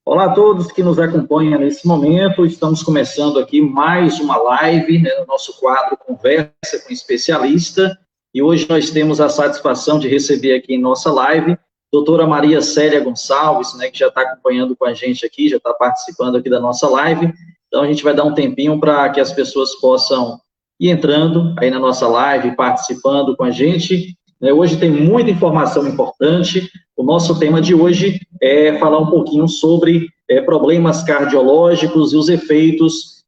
Olá a todos que nos acompanham nesse momento. Estamos começando aqui mais uma live, né, no nosso quadro Conversa com Especialista. E hoje nós temos a satisfação de receber aqui em nossa live doutora Maria Célia Gonçalves, né, que já está acompanhando com a gente aqui, já está participando aqui da nossa live. Então a gente vai dar um tempinho para que as pessoas possam ir entrando aí na nossa live, participando com a gente. Hoje tem muita informação importante. O nosso tema de hoje é falar um pouquinho sobre problemas cardiológicos e os efeitos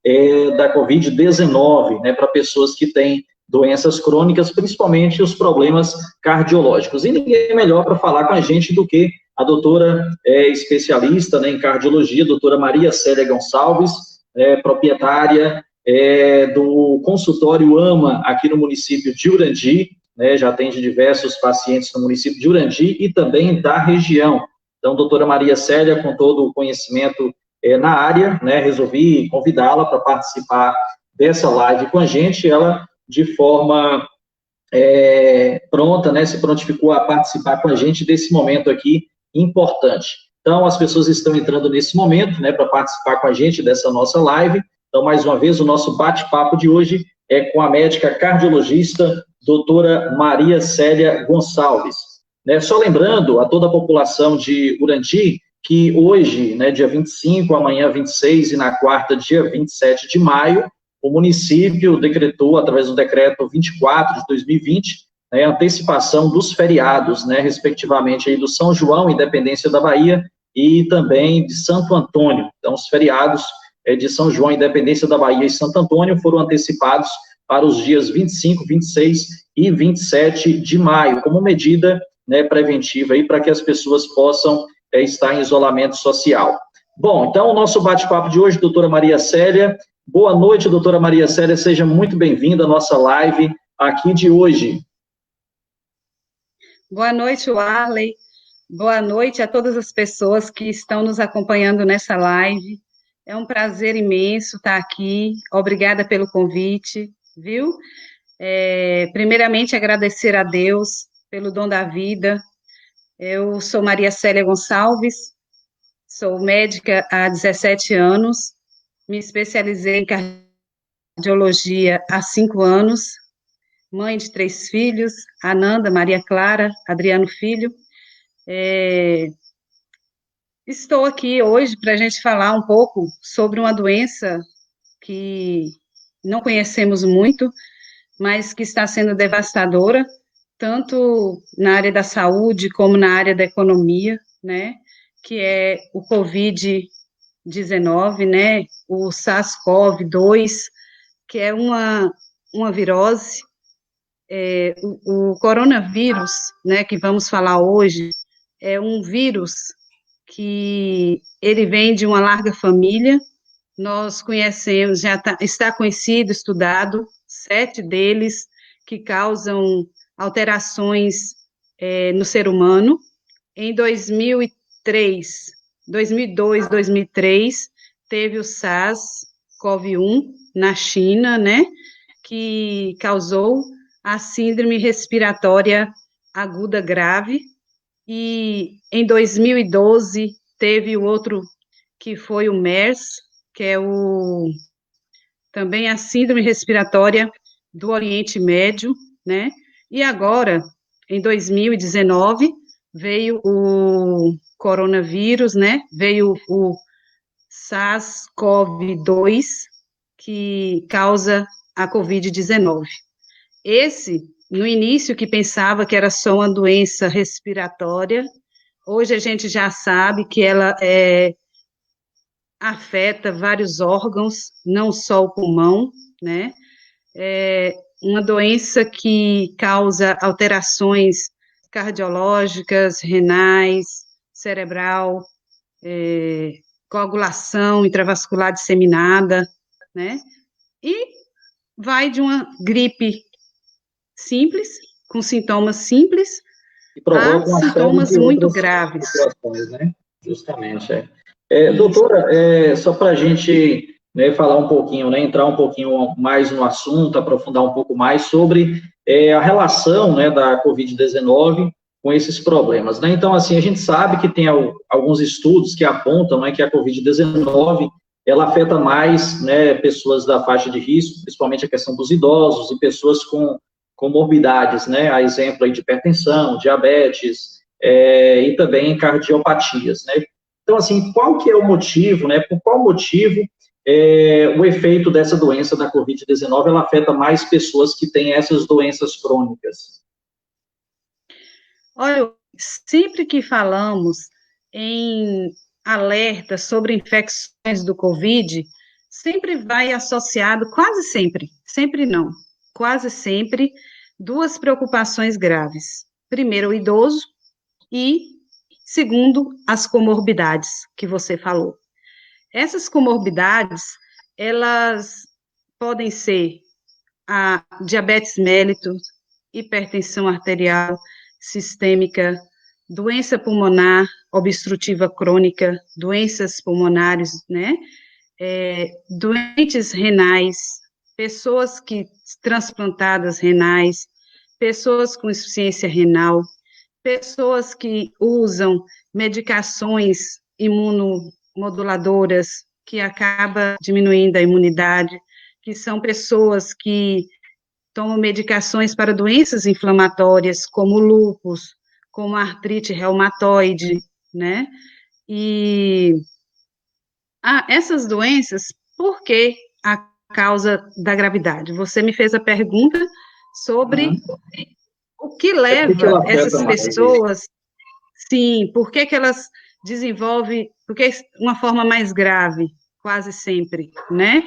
da Covid-19, né, para pessoas que têm doenças crônicas, principalmente os problemas cardiológicos. E ninguém melhor para falar com a gente do que a doutora especialista, né, em cardiologia, a doutora Maria Célia Gonçalves, proprietária do consultório AMA aqui no município de Urandi, né, já atende diversos pacientes no município de Urandi e também da região. Então, doutora Maria Célia, com todo o conhecimento na área, né, resolvi convidá-la para participar dessa live com a gente. Ela, de forma pronta, né, se prontificou a participar com a gente desse momento aqui importante. Então, as pessoas estão entrando nesse momento, né, para participar com a gente dessa nossa live. Então, mais uma vez, o nosso bate-papo de hoje é com a médica cardiologista doutora Maria Célia Gonçalves. Só lembrando a toda a população de Urandi que hoje, né, dia 25, amanhã 26 e na quarta, dia 27 de maio, o município decretou, através do decreto 24 de 2020, a antecipação dos feriados, né, respectivamente, aí do São João, Independência da Bahia, e também de Santo Antônio. Então, os feriados de São João, Independência da Bahia e Santo Antônio foram antecipados para os dias 25, 26 e 27 de maio, como medida, né, preventiva aí para que as pessoas possam estar em isolamento social. Bom, então o nosso bate-papo de hoje, doutora Maria Célia. Boa noite, doutora Maria Célia, seja muito bem-vinda à nossa live aqui de hoje. Boa noite, Warley. Boa noite a todas as pessoas que estão nos acompanhando nessa live. É um prazer imenso estar aqui. Obrigada pelo convite, viu? Primeiramente, agradecer a Deus pelo dom da vida. Eu sou Maria Célia Gonçalves, sou médica há 17 anos, me especializei em cardiologia há 5 anos, mãe de 3 filhos, Ananda, Maria Clara, Adriano Filho. Estou aqui hoje para a gente falar um pouco sobre uma doença que não conhecemos muito, mas que está sendo devastadora, tanto na área da saúde como na área da economia, né, que é o Covid-19, né, o SARS-CoV-2, que é uma virose. O coronavírus, né, que vamos falar hoje, é um vírus que ele vem de uma larga família. Nós conhecemos, está conhecido, estudado, 7 deles que causam alterações no ser humano. Em 2002, 2003, teve o SARS-CoV-1 na China, né, que causou a síndrome respiratória aguda grave, e em 2012 teve o outro, que foi o MERS, que é também a síndrome respiratória do Oriente Médio, né? E agora, em 2019, veio o coronavírus, né? Veio o SARS-CoV-2, que causa a Covid-19. Esse, no início, que pensava que era só uma doença respiratória, hoje a gente já sabe que ela afeta vários órgãos, não só o pulmão, né? Uma doença que causa alterações cardiológicas, renais, cerebral, coagulação intravascular disseminada, né? E vai de uma gripe simples, com sintomas simples, a sintomas muito graves. Né? Justamente, doutora, só para a gente, né, falar um pouquinho, né, entrar um pouquinho mais no assunto, aprofundar um pouco mais sobre a relação, né, da Covid-19 com esses problemas, né? Então, assim, a gente sabe que tem alguns estudos que apontam, né, que a Covid-19, ela afeta mais, né, pessoas da faixa de risco, principalmente a questão dos idosos e pessoas com comorbidades, né, a exemplo aí de hipertensão, diabetes, e também cardiopatias, né? Então, assim, qual que é o motivo, né, por qual motivo o efeito dessa doença da Covid-19, ela afeta mais pessoas que têm essas doenças crônicas? Olha, sempre que falamos em alerta sobre infecções do Covid, sempre vai associado, quase sempre, sempre não, quase sempre, duas preocupações graves. Primeiro, o idoso e, segundo, as comorbidades que você falou. Essas comorbidades, elas podem ser a diabetes mellitus, hipertensão arterial sistêmica, doença pulmonar obstrutiva crônica, doenças pulmonares, né? Doentes renais, pessoas que transplantadas renais, pessoas com insuficiência renal, pessoas que usam medicações imunomoduladoras que acaba diminuindo a imunidade, que são pessoas que tomam medicações para doenças inflamatórias, como lúpus, como artrite reumatoide, né? E essas doenças, por que a causa da gravidade? Você me fez a pergunta sobre o que Por que leva ela afeta essas mais isso? pessoas, sim, por que que elas desenvolvem, porque uma forma mais grave, quase sempre, né?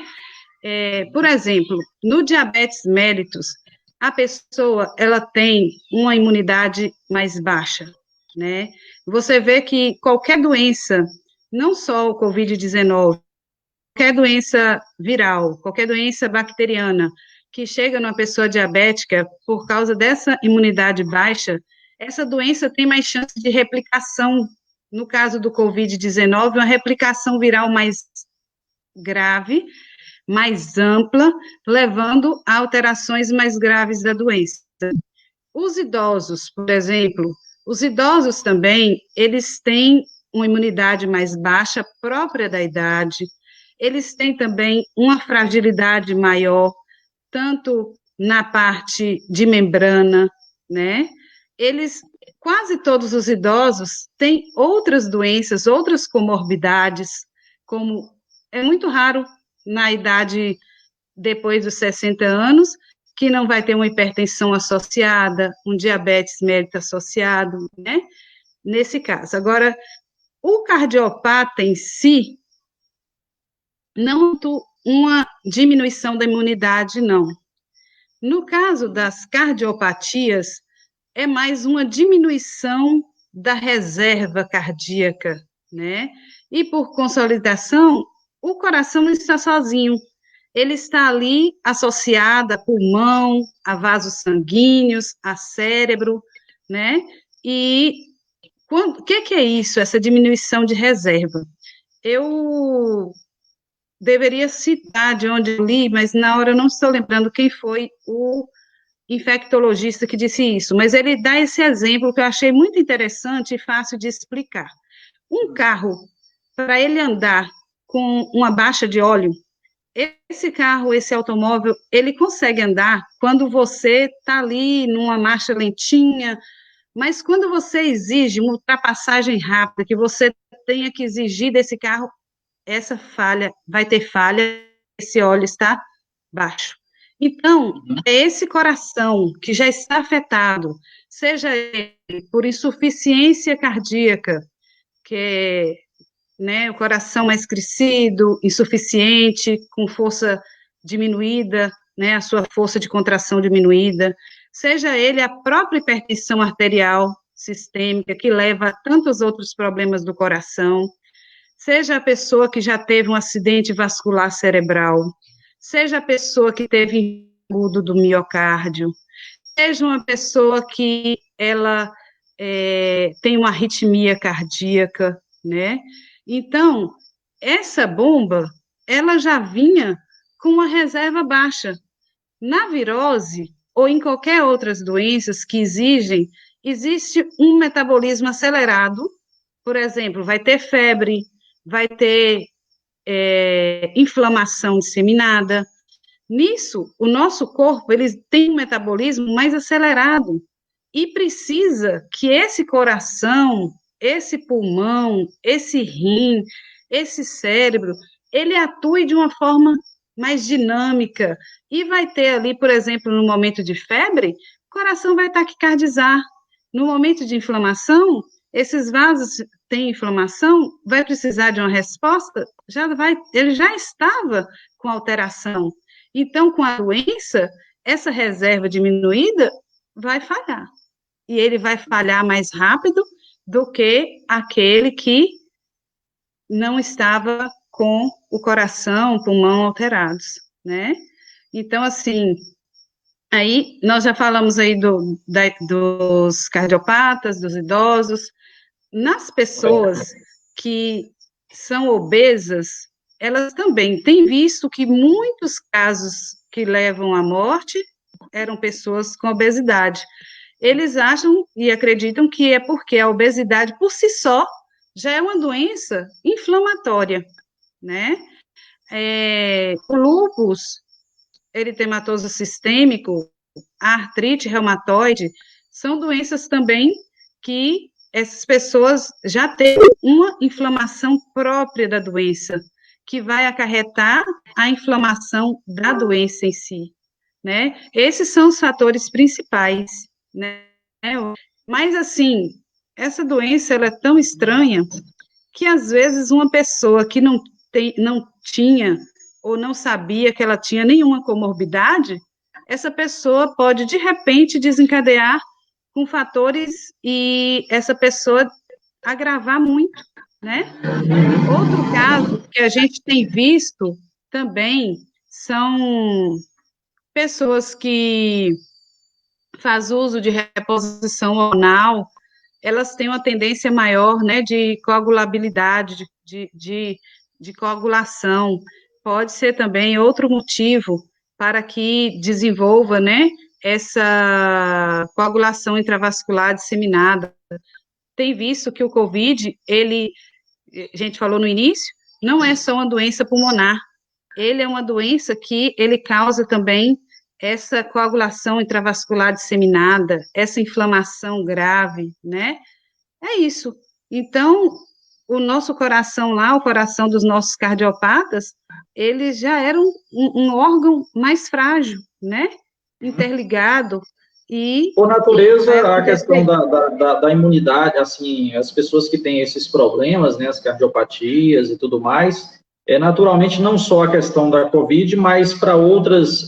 Por exemplo, no diabetes mellitus, a pessoa, ela tem uma imunidade mais baixa, né? Você vê que qualquer doença, não só o COVID-19, qualquer doença viral, qualquer doença bacteriana, que chega numa pessoa diabética, por causa dessa imunidade baixa, essa doença tem mais chance de replicação, no caso do COVID-19, uma replicação viral mais grave, mais ampla, levando a alterações mais graves da doença. Os idosos, por exemplo, os idosos também, eles têm uma imunidade mais baixa, própria da idade, eles têm também uma fragilidade maior, tanto na parte de membrana, né? Eles, quase todos os idosos têm outras doenças, outras comorbidades, como é muito raro na idade depois dos 60 anos, que não vai ter uma hipertensão associada, um diabetes mellitus associado, né? Nesse caso. Agora, o cardiopata em si, não uma diminuição da imunidade, não. No caso das cardiopatias, é mais uma diminuição da reserva cardíaca, né? E por consolidação, o coração não está sozinho, ele está ali associado a pulmão, a vasos sanguíneos, a cérebro, né? E o que é isso, essa diminuição de reserva? Eu deveria citar de onde eu li, mas na hora eu não estou lembrando quem foi o infectologista que disse isso, mas ele dá esse exemplo que eu achei muito interessante e fácil de explicar. Um carro, para ele andar com uma baixa de óleo, esse carro, esse automóvel, ele consegue andar quando você está ali numa marcha lentinha, mas quando você exige uma ultrapassagem rápida, que você tenha que exigir desse carro, essa falha, vai ter falha, esse óleo está baixo. Então, é esse coração que já está afetado, seja ele por insuficiência cardíaca, que é, né, o coração mais crescido, insuficiente, com força diminuída, né, a sua força de contração diminuída, seja ele a própria hipertensão arterial sistêmica, que leva a tantos outros problemas do coração, seja a pessoa que já teve um acidente vascular cerebral, seja a pessoa que teve agudo do miocárdio, seja uma pessoa que ela tem uma arritmia cardíaca, né? Então, essa bomba, ela já vinha com uma reserva baixa. Na virose, ou em qualquer outras doenças que exigem existe um metabolismo acelerado, por exemplo, vai ter febre, vai ter inflamação disseminada. Nisso, o nosso corpo, ele tem um metabolismo mais acelerado e precisa que esse coração, esse pulmão, esse rim, esse cérebro, ele atue de uma forma mais dinâmica e vai ter ali, por exemplo, no momento de febre, o coração vai taquicardizar. No momento de inflamação, esses vasos têm inflamação, vai precisar de uma resposta, ele já estava com alteração. Então, com a doença, essa reserva diminuída vai falhar. E ele vai falhar mais rápido do que aquele que não estava com o coração, o pulmão alterados, né? Então, assim, aí nós já falamos aí dos cardiopatas, dos idosos. Nas pessoas que são obesas, elas também têm visto que muitos casos que levam à morte eram pessoas com obesidade. Eles acham e acreditam que é porque a obesidade por si só já é uma doença inflamatória, né? O lúpus eritematoso sistêmico, a artrite reumatoide, são doenças também que essas pessoas já têm uma inflamação própria da doença, que vai acarretar a inflamação da doença em si, né? Esses são os fatores principais, né? Mas, assim, essa doença, ela é tão estranha que, às vezes, uma pessoa que não tinha ou não sabia que ela tinha nenhuma comorbidade, essa pessoa pode, de repente, desencadear com fatores e essa pessoa agravar muito, né? Outro caso que a gente tem visto também são pessoas que fazem uso de reposição hormonal, elas têm uma tendência maior, né, de coagulabilidade, de coagulação. Pode ser também outro motivo para que desenvolva, né, essa coagulação intravascular disseminada. Tem visto que o COVID, a gente falou no início, não é só uma doença pulmonar, ele é uma doença que ele causa também essa coagulação intravascular disseminada, essa inflamação grave, né? É isso. Então, o nosso coração lá, o coração dos nossos cardiopatas, ele já era um órgão mais frágil, né? Interligado e... Por natureza, a questão da imunidade, assim, as pessoas que têm esses problemas, né, as cardiopatias e tudo mais, naturalmente não só a questão da COVID, mas para outras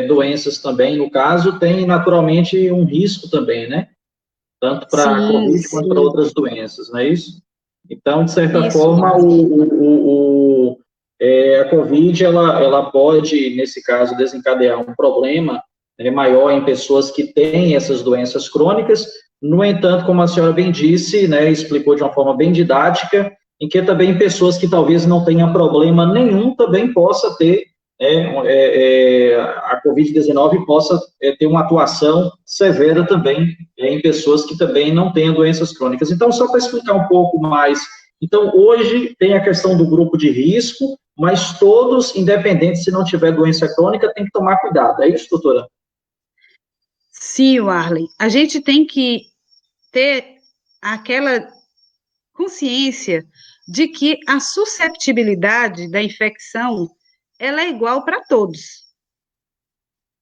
doenças também, no caso, tem naturalmente um risco também, né? Tanto para a COVID quanto para outras doenças, não é isso? Então, de certa forma, a COVID, ela pode, nesse caso, desencadear um problema maior em pessoas que têm essas doenças crônicas. No entanto, como a senhora bem disse, né, explicou de uma forma bem didática, em que também pessoas que talvez não tenham problema nenhum também possa ter a COVID-19 possa ter uma atuação severa também em pessoas que também não têm doenças crônicas. Então, só para explicar um pouco mais, então, hoje tem a questão do grupo de risco, mas todos, independente se não tiver doença crônica, tem que tomar cuidado. É isso, doutora? Sim, Warley. A gente tem que ter aquela consciência de que a susceptibilidade da infecção ela é igual para todos.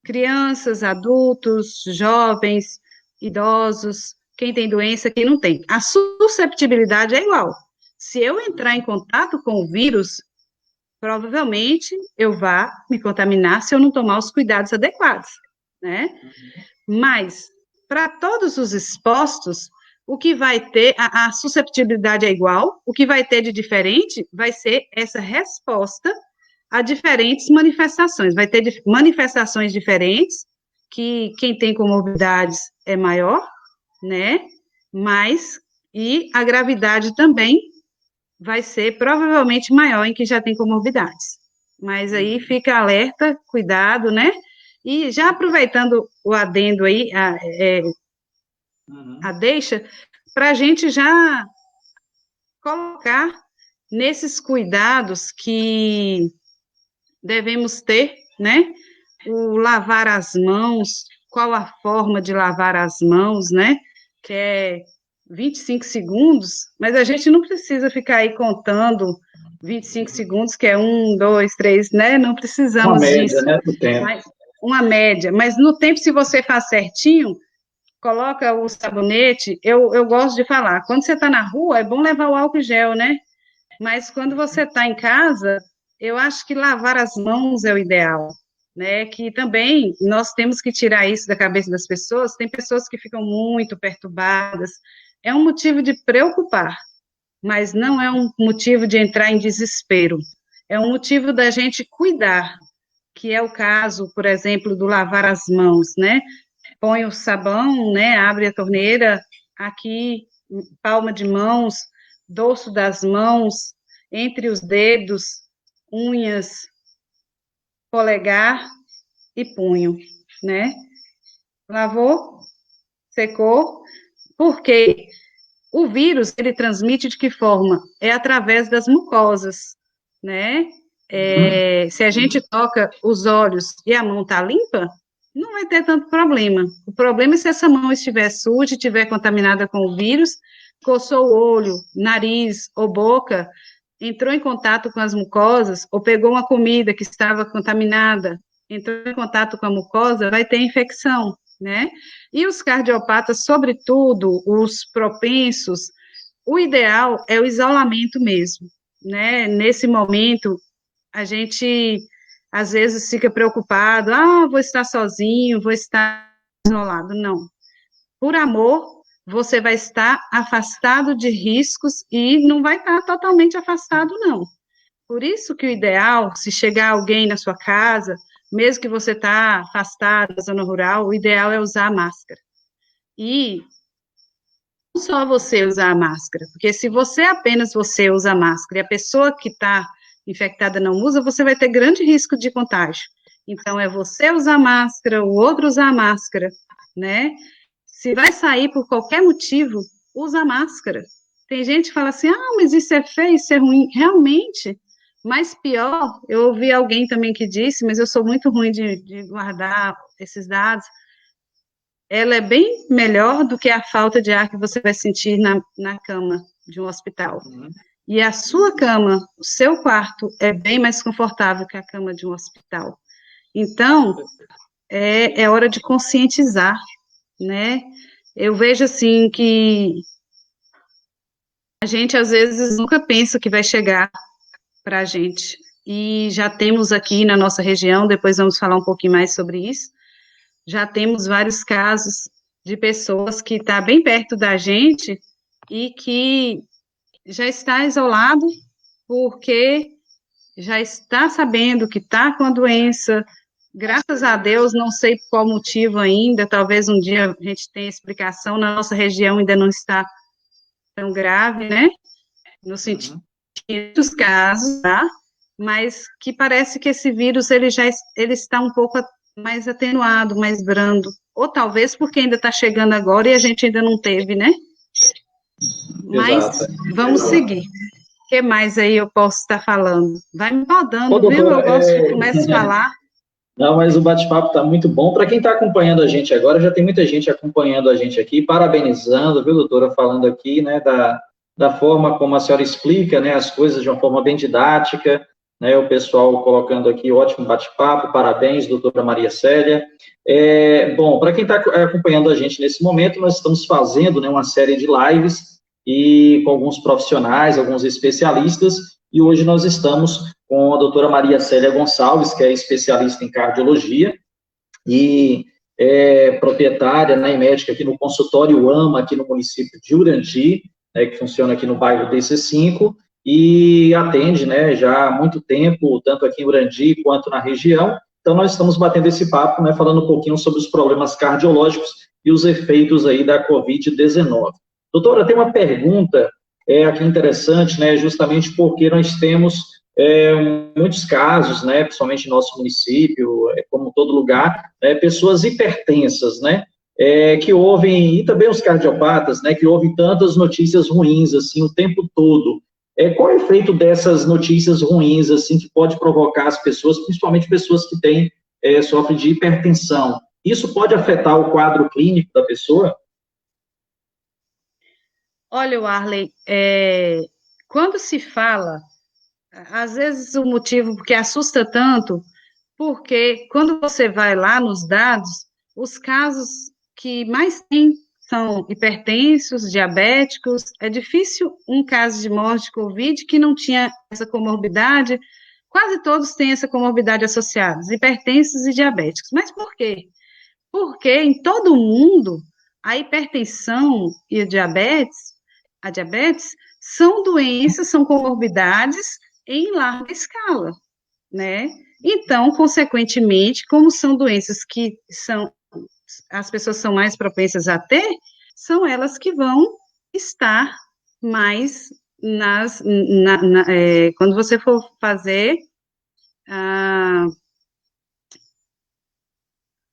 Crianças, adultos, jovens, idosos, quem tem doença, quem não tem. A susceptibilidade é igual. Se eu entrar em contato com o vírus, provavelmente eu vá me contaminar se eu não tomar os cuidados adequados, né? Mas, para todos os expostos, o que vai ter, a susceptibilidade é igual, o que vai ter de diferente vai ser essa resposta a diferentes manifestações. Vai ter manifestações diferentes, que quem tem comorbidades é maior, né? E a gravidade também vai ser provavelmente maior em quem já tem comorbidades. Mas aí fica alerta, cuidado, né? E já aproveitando o adendo aí, a deixa, para a gente já colocar nesses cuidados que devemos ter, né? O lavar as mãos, qual a forma de lavar as mãos, né? Que é 25 segundos, mas a gente não precisa ficar aí contando 25 segundos, que é 1, 2, 3, né? Não Uma precisamos média, disso. né, do tempo. Uma média, mas no tempo, se você faz certinho, coloca o sabonete, eu gosto de falar, quando você está na rua, é bom levar o álcool gel, né? Mas quando você está em casa, eu acho que lavar as mãos é o ideal, né? Que também nós temos que tirar isso da cabeça das pessoas. Tem pessoas que ficam muito perturbadas. É um motivo de preocupar, mas não é um motivo de entrar em desespero. É um motivo da gente cuidar, que é o caso, por exemplo, do lavar as mãos, né? Põe o sabão, né? Abre a torneira, aqui, palma de mãos, dorso das mãos, entre os dedos, unhas, polegar e punho, né? Lavou, secou, porque o vírus, ele transmite de que forma? É através das mucosas, né? Se a gente toca os olhos e a mão está limpa, não vai ter tanto problema. O problema é se essa mão estiver suja, estiver contaminada com o vírus, coçou o olho, nariz ou boca, entrou em contato com as mucosas, ou pegou uma comida que estava contaminada, entrou em contato com a mucosa, vai ter infecção, né? E os cardiopatas, sobretudo, os propensos, o ideal é o isolamento mesmo, né? Nesse momento, a gente às vezes fica preocupado, vou estar sozinho, vou estar isolado. Não. Por amor, você vai estar afastado de riscos e não vai estar totalmente afastado, não. Por isso que o ideal, se chegar alguém na sua casa, mesmo que você está afastado da zona rural, o ideal é usar a máscara. E não só você usar a máscara, porque se apenas você usa a máscara e a pessoa que está infectada não usa, você vai ter grande risco de contágio. Então, é você usar a máscara, o outro usar a máscara, né? Se vai sair por qualquer motivo, usa a máscara. Tem gente que fala assim, mas isso é feio, isso é ruim. Realmente, mas pior, eu ouvi alguém também que disse, mas eu sou muito ruim de guardar esses dados, ela é bem melhor do que a falta de ar que você vai sentir na cama de um hospital. E a sua cama, o seu quarto, é bem mais confortável que a cama de um hospital. Então, é hora de conscientizar, né? Eu vejo, assim, que a gente, às vezes, nunca pensa que vai chegar para a gente. E já temos aqui na nossa região, depois vamos falar um pouquinho mais sobre isso, já temos vários casos de pessoas que estão bem perto da gente e que já está isolado porque já está sabendo que está com a doença. Graças a Deus, não sei por qual motivo ainda, talvez um dia a gente tenha explicação, na nossa região ainda não está tão grave, né? No sentido dos casos, tá? Mas que parece que esse vírus, ele está um pouco mais atenuado, mais brando, ou talvez porque ainda está chegando agora e a gente ainda não teve, né? Mas vamos seguir. O que mais aí eu posso estar falando? Vai me rodando, viu? Eu gosto de começar a falar. Não, mas o bate-papo está muito bom. Para quem está acompanhando a gente agora, já tem muita gente acompanhando a gente aqui, parabenizando, viu, doutora, falando aqui, né, da forma como a senhora explica, né, as coisas de uma forma bem didática, né, o pessoal colocando aqui, ótimo bate-papo, parabéns, doutora Maria Célia. Bom, para quem está acompanhando a gente nesse momento, nós estamos fazendo, né, uma série de lives e com alguns profissionais, alguns especialistas, e hoje nós estamos com a doutora Maria Célia Gonçalves, que é especialista em cardiologia e é proprietária, né, e médica aqui no consultório AMA, aqui no município de Urandi, né, que funciona aqui no bairro DC5, e atende, né, já há muito tempo, tanto aqui em Urandi quanto na região. Então, nós estamos batendo esse papo, né, falando um pouquinho sobre os problemas cardiológicos e os efeitos aí da Covid-19. Doutora, tem uma pergunta aqui interessante, né, justamente porque nós temos muitos casos, né, principalmente em nosso município, como todo lugar, pessoas hipertensas, né, que ouvem, e também os cardiopatas, né, que ouvem tantas notícias ruins, assim, o tempo todo. Qual é o efeito dessas notícias ruins, assim, que pode provocar as pessoas, principalmente pessoas que têm, sofrem de hipertensão? Isso pode afetar o quadro clínico da pessoa? Olha, Warley, quando se fala, às vezes o motivo que assusta tanto, porque quando você vai lá nos dados, os casos que mais tem são hipertensos, diabéticos, é difícil um caso de morte de Covid que não tinha essa comorbidade, quase todos têm essa comorbidade associada, hipertensos e diabéticos. Mas por quê? Porque em todo o mundo, a hipertensão e a diabetes, são doenças, são comorbidades em larga escala, né? Então, consequentemente, como são doenças que as pessoas são mais propensas a ter, são elas que vão estar mais quando você for fazer a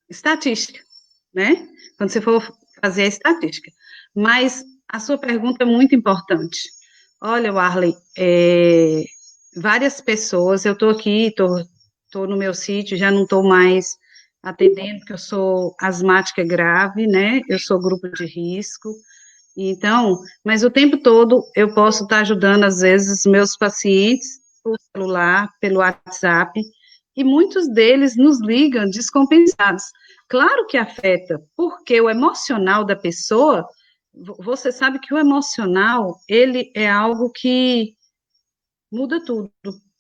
estatística, né? Quando você for fazer a estatística. Mas a sua pergunta é muito importante. Olha, Warley, várias pessoas, eu estou aqui, estou no meu sítio, já não estou mais atendendo, porque eu sou asmática grave, né? Eu sou grupo de risco. Então, mas o tempo todo eu posso estar ajudando, às vezes, os meus pacientes pelo celular, pelo WhatsApp, e muitos deles nos ligam descompensados. Claro que afeta, porque o emocional da pessoa, você sabe que o emocional, ele é algo que muda tudo.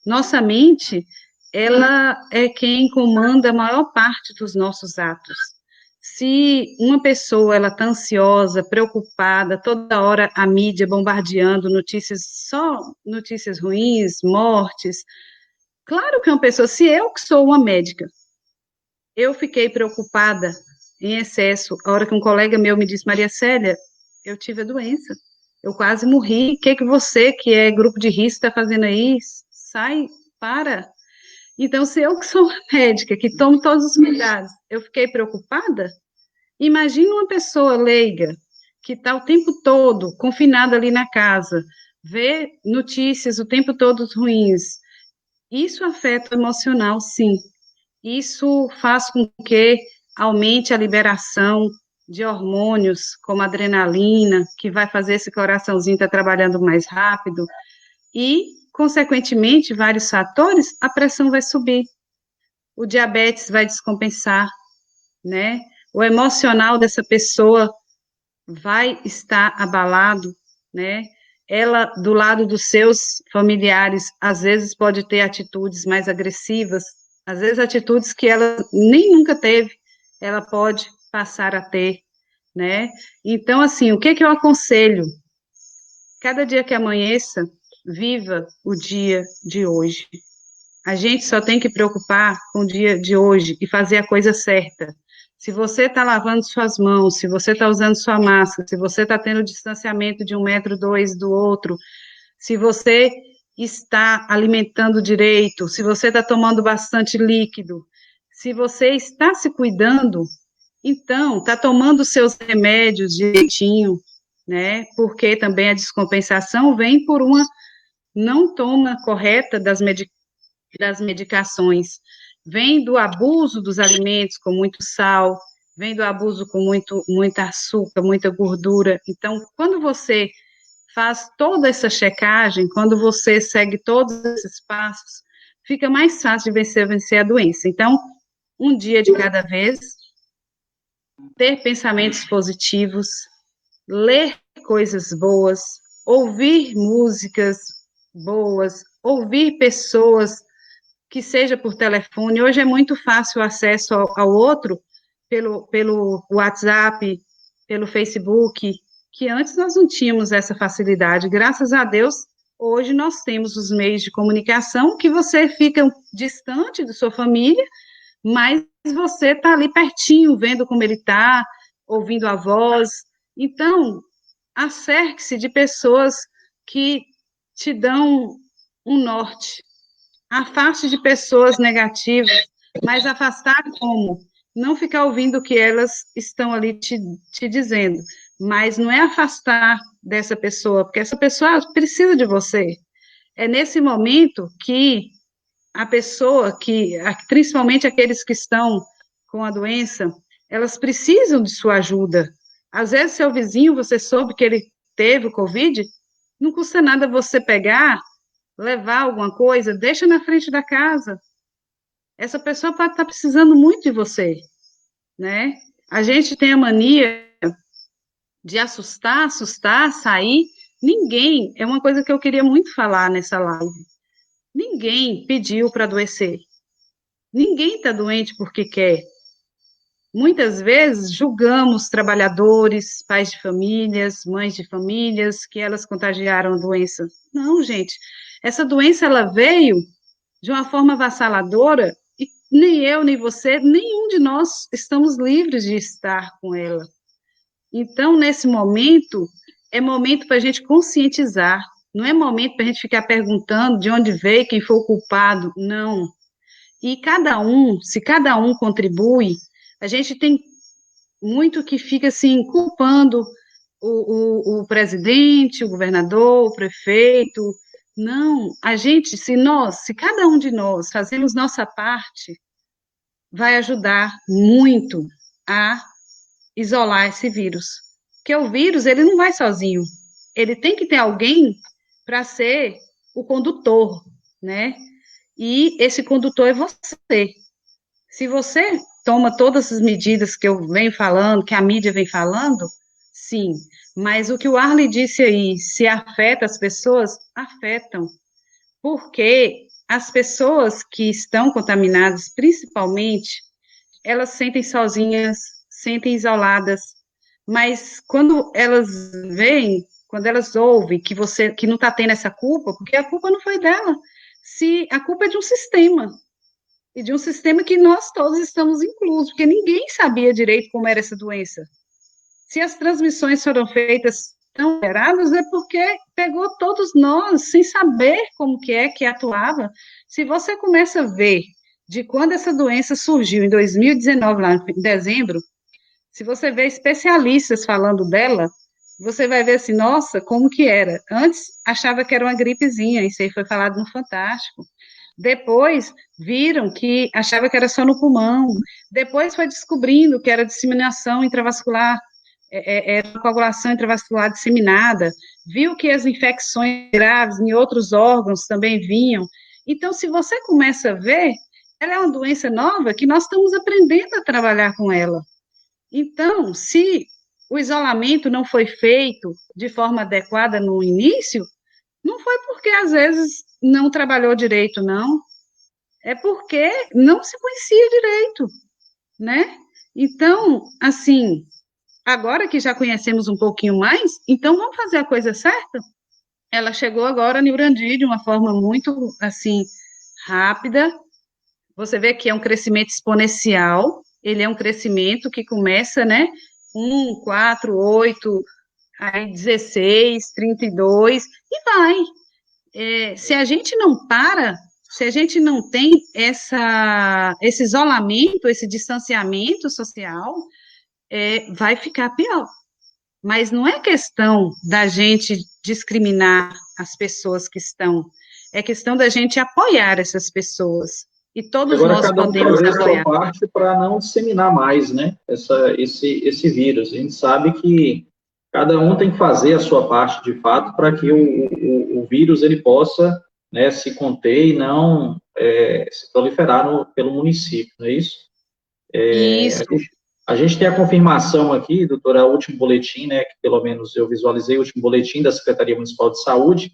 Nossa mente, ela é quem comanda a maior parte dos nossos atos. Se uma pessoa ela está ansiosa, preocupada, toda hora a mídia bombardeando notícias, só notícias ruins, mortes, claro que uma pessoa, se eu que sou uma médica, eu fiquei preocupada em excesso, a hora que um colega meu me disse, Maria Célia, eu tive a doença, eu quase morri, o que você, que é grupo de risco, está fazendo aí? Sai, para. Então, se eu que sou uma médica, que tomo todos os cuidados, eu fiquei preocupada, imagina uma pessoa leiga, que está o tempo todo confinada ali na casa, vê notícias o tempo todo ruins. Isso afeta o emocional, sim. Isso faz com que aumente a liberação de hormônios, como adrenalina, que vai fazer esse coraçãozinho estar trabalhando mais rápido, e, consequentemente, vários fatores, a pressão vai subir, o diabetes vai descompensar, né? O emocional dessa pessoa vai estar abalado, né? Ela, do lado dos seus familiares, às vezes pode ter atitudes mais agressivas, às vezes atitudes que ela nem nunca teve, ela pode passar a ter, né? Então, assim, o que que eu aconselho? Cada dia que amanheça, viva o dia de hoje. A gente só tem que preocupar com o dia de hoje e fazer a coisa certa. Se você está lavando suas mãos, se você está usando sua máscara, se você está tendo distanciamento de 1,2 metros do outro, se você está alimentando direito, se você está tomando bastante líquido, se você está se cuidando, então está tomando seus remédios direitinho, né? Porque também a descompensação vem por uma não toma correta das medicações, vem do abuso dos alimentos com muito sal, vem do abuso com muito açúcar, muita gordura. Então, quando você faz toda essa checagem, quando você segue todos esses passos, fica mais fácil de vencer a doença. Então, um dia de cada vez, ter pensamentos positivos, ler coisas boas, ouvir músicas boas, ouvir pessoas que seja por telefone. Hoje é muito fácil o acesso ao outro pelo WhatsApp, pelo Facebook, que antes nós não tínhamos essa facilidade. Graças a Deus, hoje nós temos os meios de comunicação que você fica distante de sua família, mas você está ali pertinho, vendo como ele está, ouvindo a voz. Então, acerque-se de pessoas que te dão um norte. Afaste de pessoas negativas, mas afastar como? não ficar ouvindo o que elas estão ali te dizendo, mas não é afastar dessa pessoa, porque essa pessoa precisa de você. É nesse momento que a pessoa principalmente aqueles que estão com a doença, elas precisam de sua ajuda. Às vezes, seu vizinho, você soube que ele teve o Covid, não custa nada você pegar, levar alguma coisa, deixa na frente da casa. Essa pessoa pode estar precisando muito de você, né? A gente tem a mania de assustar, sair. Ninguém, é uma coisa que eu queria muito falar nessa live. Ninguém pediu para adoecer. Ninguém está doente porque quer. Muitas vezes julgamos trabalhadores, pais de famílias, mães de famílias, que elas contagiaram a doença. Não, gente, essa doença ela veio de uma forma avassaladora e nem eu, nem você, nenhum de nós estamos livres de estar com ela. Então, nesse momento, é momento para a gente conscientizar, não é momento para a gente ficar perguntando de onde veio, quem foi o culpado, não. E se cada um contribui, a gente tem muito que fica assim, culpando o presidente, o governador, o prefeito. Não, se cada um de nós fazemos nossa parte, vai ajudar muito a isolar esse vírus. Porque o vírus, ele não vai sozinho. Ele tem que ter alguém para ser o condutor, né? E esse condutor é você. Se você toma todas as medidas que eu venho falando, que a mídia vem falando, sim. Mas o que o Arley disse aí, se afeta as pessoas, afetam. Porque as pessoas que estão contaminadas, principalmente, elas sentem sozinhas, sentem isoladas, mas quando elas veem, quando elas ouvem que não está tendo essa culpa, porque a culpa não foi dela, se a culpa é de um sistema, e de um sistema que nós todos estamos inclusos, porque ninguém sabia direito como era essa doença. Se as transmissões foram feitas tão operadas, é porque pegou todos nós, sem saber como que é que atuava. Se você começa a ver de quando essa doença surgiu, em 2019, lá em dezembro, se você vê especialistas falando dela, você vai ver assim, nossa, como que era? Antes, achava que era uma gripezinha, isso aí foi falado no Fantástico. Depois, viram que achava que era só no pulmão. Depois foi descobrindo que era disseminação intravascular, era coagulação intravascular disseminada. Viu que as infecções graves em outros órgãos também vinham. Então, se você começa a ver, ela é uma doença nova que nós estamos aprendendo a trabalhar com ela. Então, se o isolamento não foi feito de forma adequada no início, não foi porque, às vezes, não trabalhou direito, não. É porque não se conhecia direito, né? Então, assim, agora que já conhecemos um pouquinho mais, então vamos fazer a coisa certa? Ela chegou agora em Urandi de uma forma muito, assim, rápida. Você vê que é um crescimento exponencial, ele é um crescimento que começa, né, 1, 4, 8, aí 16, 32, e vai. Se a gente não para, se a gente não tem esse isolamento, esse distanciamento social, vai ficar pior. Mas não é questão da gente discriminar as pessoas que estão, é questão da gente apoiar essas pessoas. E todos Agora, nós cada um podemos fazer a sua apoiar. parte para não disseminar mais, né, esse vírus. A gente sabe que cada um tem que fazer a sua parte, de fato, para que o vírus ele possa, né, se conter e não se proliferar pelo município, não é isso? Isso, A gente tem a confirmação aqui, doutora, o último boletim, né, que pelo menos eu visualizei, o último boletim da Secretaria Municipal de Saúde,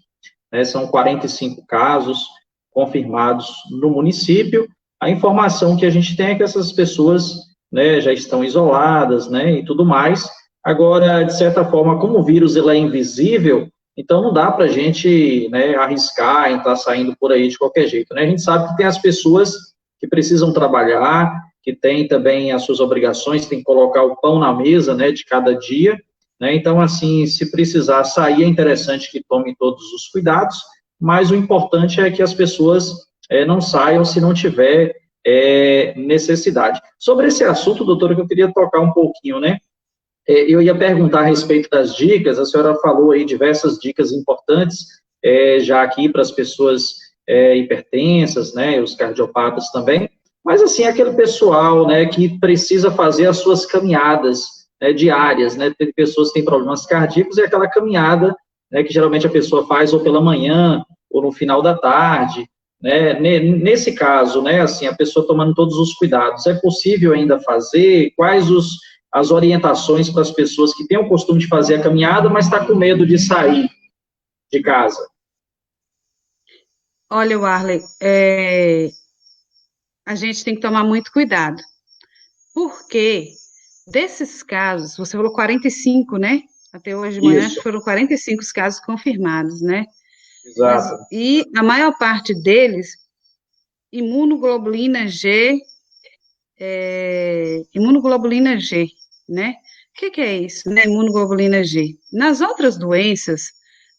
né, são 45 casos confirmados no município. A informação que a gente tem é que essas pessoas, né, já estão isoladas, né, e tudo mais. Agora, de certa forma, como o vírus ele é invisível, então não dá para a gente, né, arriscar em estar saindo por aí de qualquer jeito, né? A gente sabe que tem as pessoas que precisam trabalhar, que têm também as suas obrigações, tem que colocar o pão na mesa, né, de cada dia, né? Então, assim, se precisar sair, é interessante que tome todos os cuidados, mas o importante é que as pessoas não saiam se não tiver necessidade. Sobre esse assunto, doutora, que eu queria tocar um pouquinho, né? Eu ia perguntar a respeito das dicas, a senhora falou aí diversas dicas importantes, já aqui para as pessoas hipertensas, né, os cardiopatas também, mas assim, aquele pessoal, né, que precisa fazer as suas caminhadas, né, diárias, né, tem pessoas que têm problemas cardíacos e aquela caminhada, né, que geralmente a pessoa faz ou pela manhã, ou no final da tarde, né, nesse caso, né, assim, a pessoa tomando todos os cuidados, é possível ainda fazer? Quais as orientações para as pessoas que têm o costume de fazer a caminhada, mas está com medo de sair de casa? Olha, Warley, a gente tem que tomar muito cuidado, porque desses casos, você falou 45, né? Até hoje de manhã, acho Isso, que foram 45 os casos confirmados, né? exato. E a maior parte deles, imunoglobulina G, imunoglobulina G, né? O que é isso, né? Imunoglobulina G. Nas outras doenças,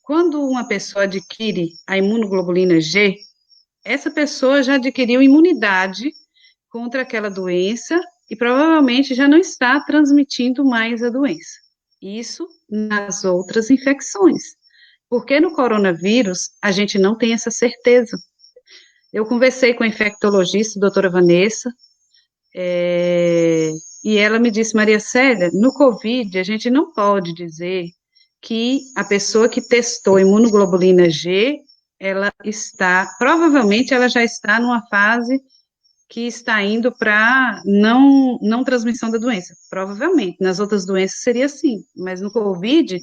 quando uma pessoa adquire a imunoglobulina G, essa pessoa já adquiriu imunidade contra aquela doença e provavelmente já não está transmitindo mais a doença. Isso nas outras infecções. Porque no coronavírus, a gente não tem essa certeza. Eu conversei com a infectologista, a doutora Vanessa, e ela me disse, Maria Célia, no Covid, a gente não pode dizer que a pessoa que testou imunoglobulina G, provavelmente ela já está numa fase que está indo para não transmissão da doença. Provavelmente, nas outras doenças seria assim, mas no Covid,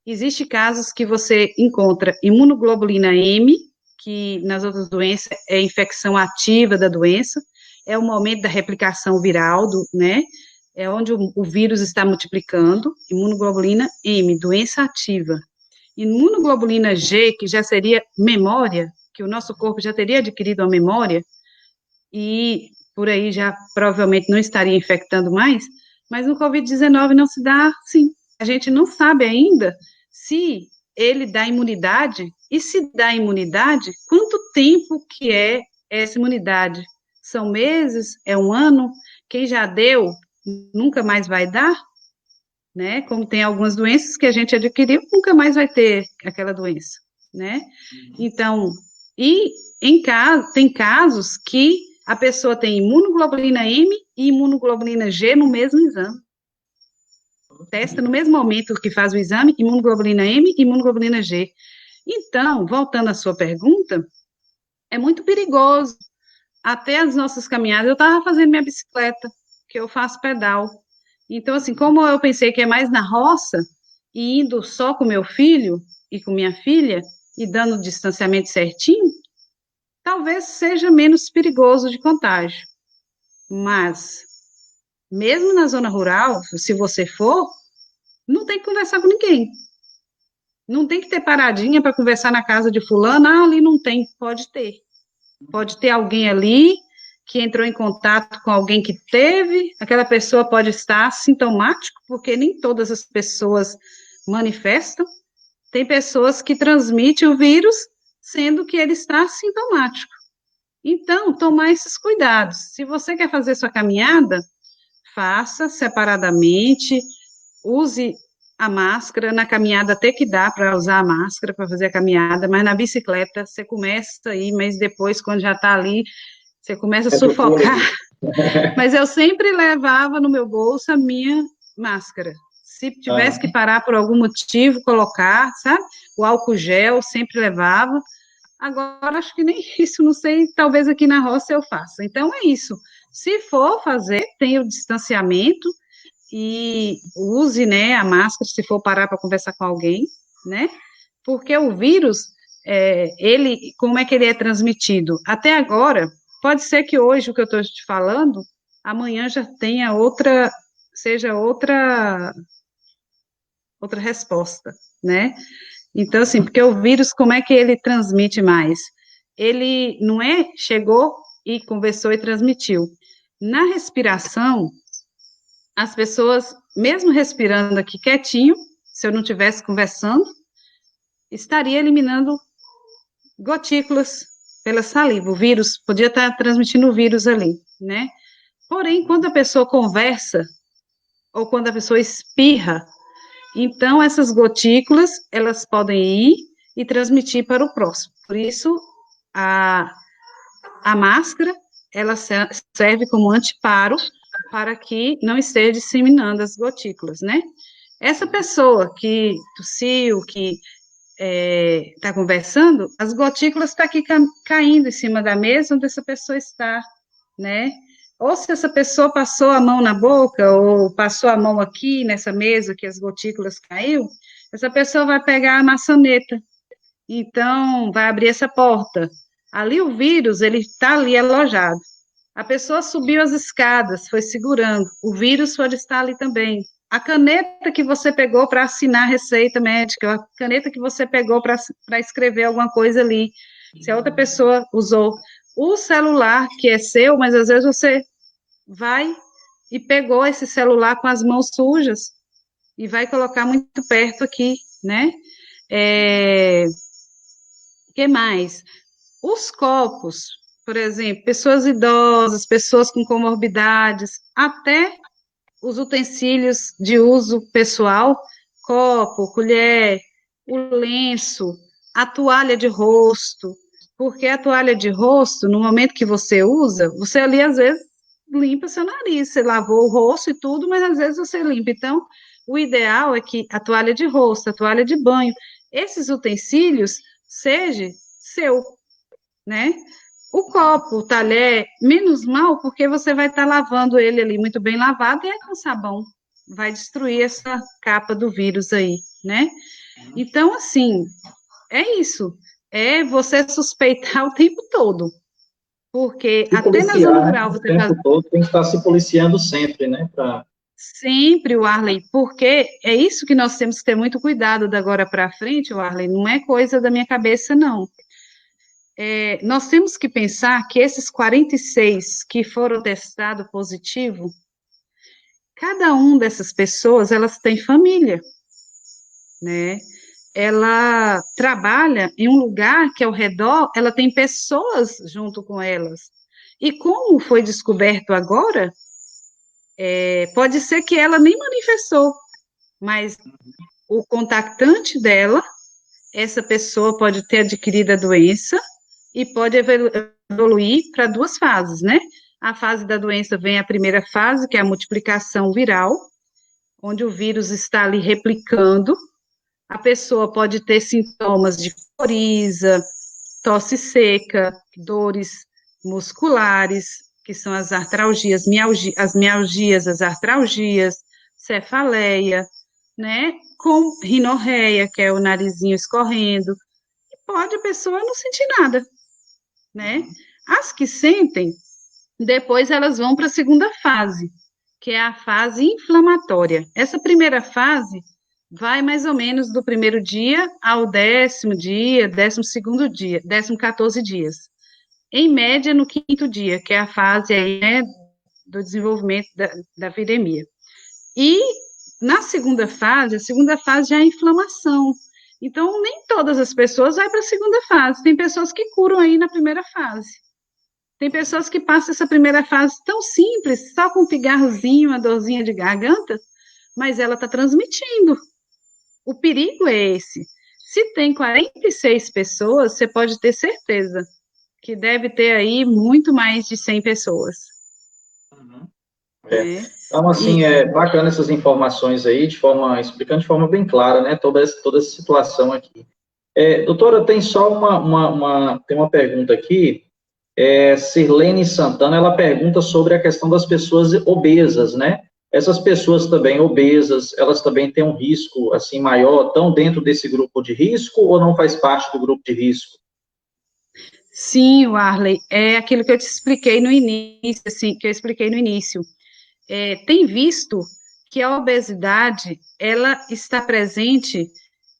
existe casos que você encontra imunoglobulina M, que nas outras doenças é infecção ativa da doença, é o momento da replicação viral, né? É onde o vírus está multiplicando, imunoglobulina M, doença ativa. Imunoglobulina G, que já seria memória, que o nosso corpo já teria adquirido a memória, e por aí já provavelmente não estaria infectando mais, mas no Covid-19 não se dá assim. A gente não sabe ainda se ele dá imunidade, e se dá imunidade, quanto tempo que é essa imunidade? São meses? É um ano? Quem já deu, nunca mais vai dar? Né? Como tem algumas doenças que a gente adquiriu, nunca mais vai ter aquela doença, né? Então, tem casos que a pessoa tem imunoglobulina M e imunoglobulina G no mesmo exame. Testa no mesmo momento que faz o exame, imunoglobulina M e imunoglobulina G. Então, voltando à sua pergunta, é muito perigoso. Até as nossas caminhadas, eu estava fazendo minha bicicleta, que eu faço pedal. Então, assim, como eu pensei que é mais na roça, e indo só com meu filho e com minha filha, e dando o distanciamento certinho, talvez seja menos perigoso de contágio. Mas, mesmo na zona rural, se você for, não tem que conversar com ninguém. Não tem que ter paradinha para conversar na casa de fulano, ali não tem, pode ter. Pode ter alguém ali que entrou em contato com alguém que teve, aquela pessoa pode estar sintomático, porque nem todas as pessoas manifestam. Tem pessoas que transmitem o vírus, sendo que ele está sintomático. Então, tomar esses cuidados. Se você quer fazer sua caminhada, faça separadamente, use a máscara, na caminhada até que dá para usar a máscara para fazer a caminhada, mas na bicicleta você começa aí, mas depois, quando já está ali, você começa a sufocar. Mas eu sempre levava no meu bolso a minha máscara. Se tivesse que parar por algum motivo, colocar, sabe? O álcool gel, sempre levava. Agora, acho que nem isso, não sei, talvez aqui na roça eu faça. Então, é isso. Se for fazer, tenha o distanciamento e use, né, a máscara se for parar para conversar com alguém, né? Porque o vírus, como é que ele é transmitido? Até agora, pode ser que hoje o que eu estou te falando, amanhã já tenha seja outra resposta, né? Então, assim, porque o vírus, como é que ele transmite mais? Ele não chegou e conversou e transmitiu. Na respiração, as pessoas, mesmo respirando aqui quietinho, se eu não estivesse conversando, estaria eliminando gotículas pela saliva. O vírus podia estar transmitindo o vírus ali, né? Porém, quando a pessoa conversa, ou quando a pessoa espirra, então essas gotículas, elas podem ir e transmitir para o próximo. Por isso, a máscara, ela serve como antiparo para que não esteja disseminando as gotículas, né? Essa pessoa que tossiu, que está conversando, as gotículas estão aqui caindo em cima da mesa onde essa pessoa está, né? Ou se essa pessoa passou a mão na boca, ou passou a mão aqui nessa mesa que as gotículas caiu, essa pessoa vai pegar a maçaneta, então vai abrir essa porta. Ali o vírus, ele está ali alojado. A pessoa subiu as escadas, foi segurando, o vírus pode estar ali também. A caneta que você pegou para assinar a receita médica, a caneta que você pegou para escrever alguma coisa ali, se a outra pessoa usou o celular que é seu, mas às vezes você vai e pegou esse celular com as mãos sujas e vai colocar muito perto aqui, né? Que mais? Os copos, por exemplo, pessoas idosas, pessoas com comorbidades, até os utensílios de uso pessoal, copo, colher, o lenço, a toalha de rosto, porque a toalha de rosto, no momento que você usa, você ali às vezes limpa seu nariz, você lavou o rosto e tudo, mas às vezes você limpa. Então, o ideal é que a toalha de rosto, a toalha de banho, esses utensílios seja seu, né? O copo, o talher, menos mal, porque você vai estar lavando ele ali muito bem lavado e é com sabão. Vai destruir essa capa do vírus aí, né? Então, assim, é isso. É você suspeitar o tempo todo. Porque Se até na zona policiar, né? rural O você faz tempo todo tem que estar se policiando sempre, né? sempre, o Arley, porque é isso que nós temos que ter muito cuidado da agora para frente, o Arley, não é coisa da minha cabeça, não. Nós temos que pensar que esses 46 que foram testados positivo, cada um dessas pessoas, elas têm família, né? Ela trabalha em um lugar que ao redor, ela tem pessoas junto com elas. E como foi descoberto agora, pode ser que ela nem manifestou, mas o contactante dela, essa pessoa pode ter adquirido a doença e pode evoluir para duas fases, né? A fase da doença vem a primeira fase, que é a multiplicação viral, onde o vírus está ali replicando. A pessoa pode ter sintomas de coriza, tosse seca, dores musculares, que são as artralgias, as mialgias, as artralgias, cefaleia, né? Com rinorreia, que é o narizinho escorrendo. Pode a pessoa não sentir nada, né? As que sentem, depois elas vão para a segunda fase, que é a fase inflamatória. Essa primeira fase vai mais ou menos do primeiro dia ao 10º dia, 12º dia, 14 dias. Em média, no 5º dia, que é a fase aí, né, do desenvolvimento da viremia. E na segunda fase, a segunda fase já é a inflamação. Então, nem todas as pessoas vão para a segunda fase. Tem pessoas que curam aí na primeira fase. Tem pessoas que passam essa primeira fase tão simples, só com um pigarrozinho, uma dorzinha de garganta, mas ela está transmitindo. O perigo é esse. Se tem 46 pessoas, você pode ter certeza que deve ter aí muito mais de 100 pessoas. Então, assim, é bacana essas informações aí, explicando de forma bem clara, né, toda essa situação aqui. Doutora, tem só tem uma pergunta aqui, Sirlene Santana, ela pergunta sobre a questão das pessoas obesas, né? Essas pessoas também obesas, elas também têm um risco, assim, maior, estão dentro desse grupo de risco ou não faz parte do grupo de risco? Sim, Warley, é aquilo que eu te expliquei no início, assim, que eu expliquei no início. Tem visto que a obesidade, ela está presente,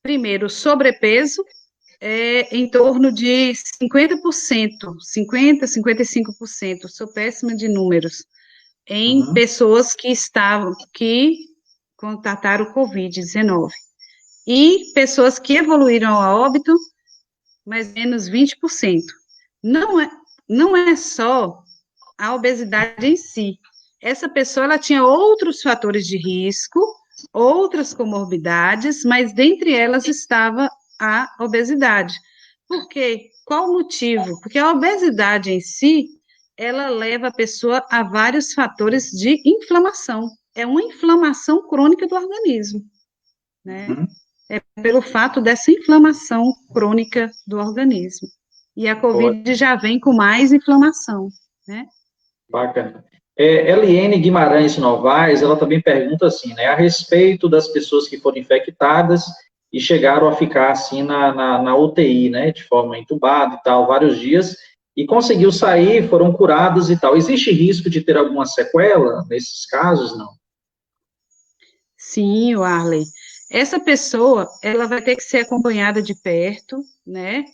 primeiro, sobrepeso, em torno de 50%, 50%, 55%, sou péssima de números, em pessoas que constataram o Covid-19. E pessoas que evoluíram a óbito, mais ou menos 20%. não é, não é só a obesidade em si. Essa pessoa, ela tinha outros fatores de risco, outras comorbidades, mas dentre elas estava a obesidade. Por quê? Qual o motivo? Porque a obesidade em si, ela leva a pessoa a vários fatores de inflamação. É uma inflamação crônica do organismo, né? Uhum. É pelo fato dessa inflamação crônica do organismo. E a COVID já vem com mais inflamação, né? Bacana. Eliene Guimarães Novaes, ela também pergunta assim, né, a respeito das pessoas que foram infectadas e chegaram a ficar assim na UTI, né, de forma entubada e tal, vários dias, e conseguiu sair, foram curados e tal. Existe risco de ter alguma sequela nesses casos? Não. Sim, Warley. Essa pessoa, ela vai ter que ser acompanhada de perto, né?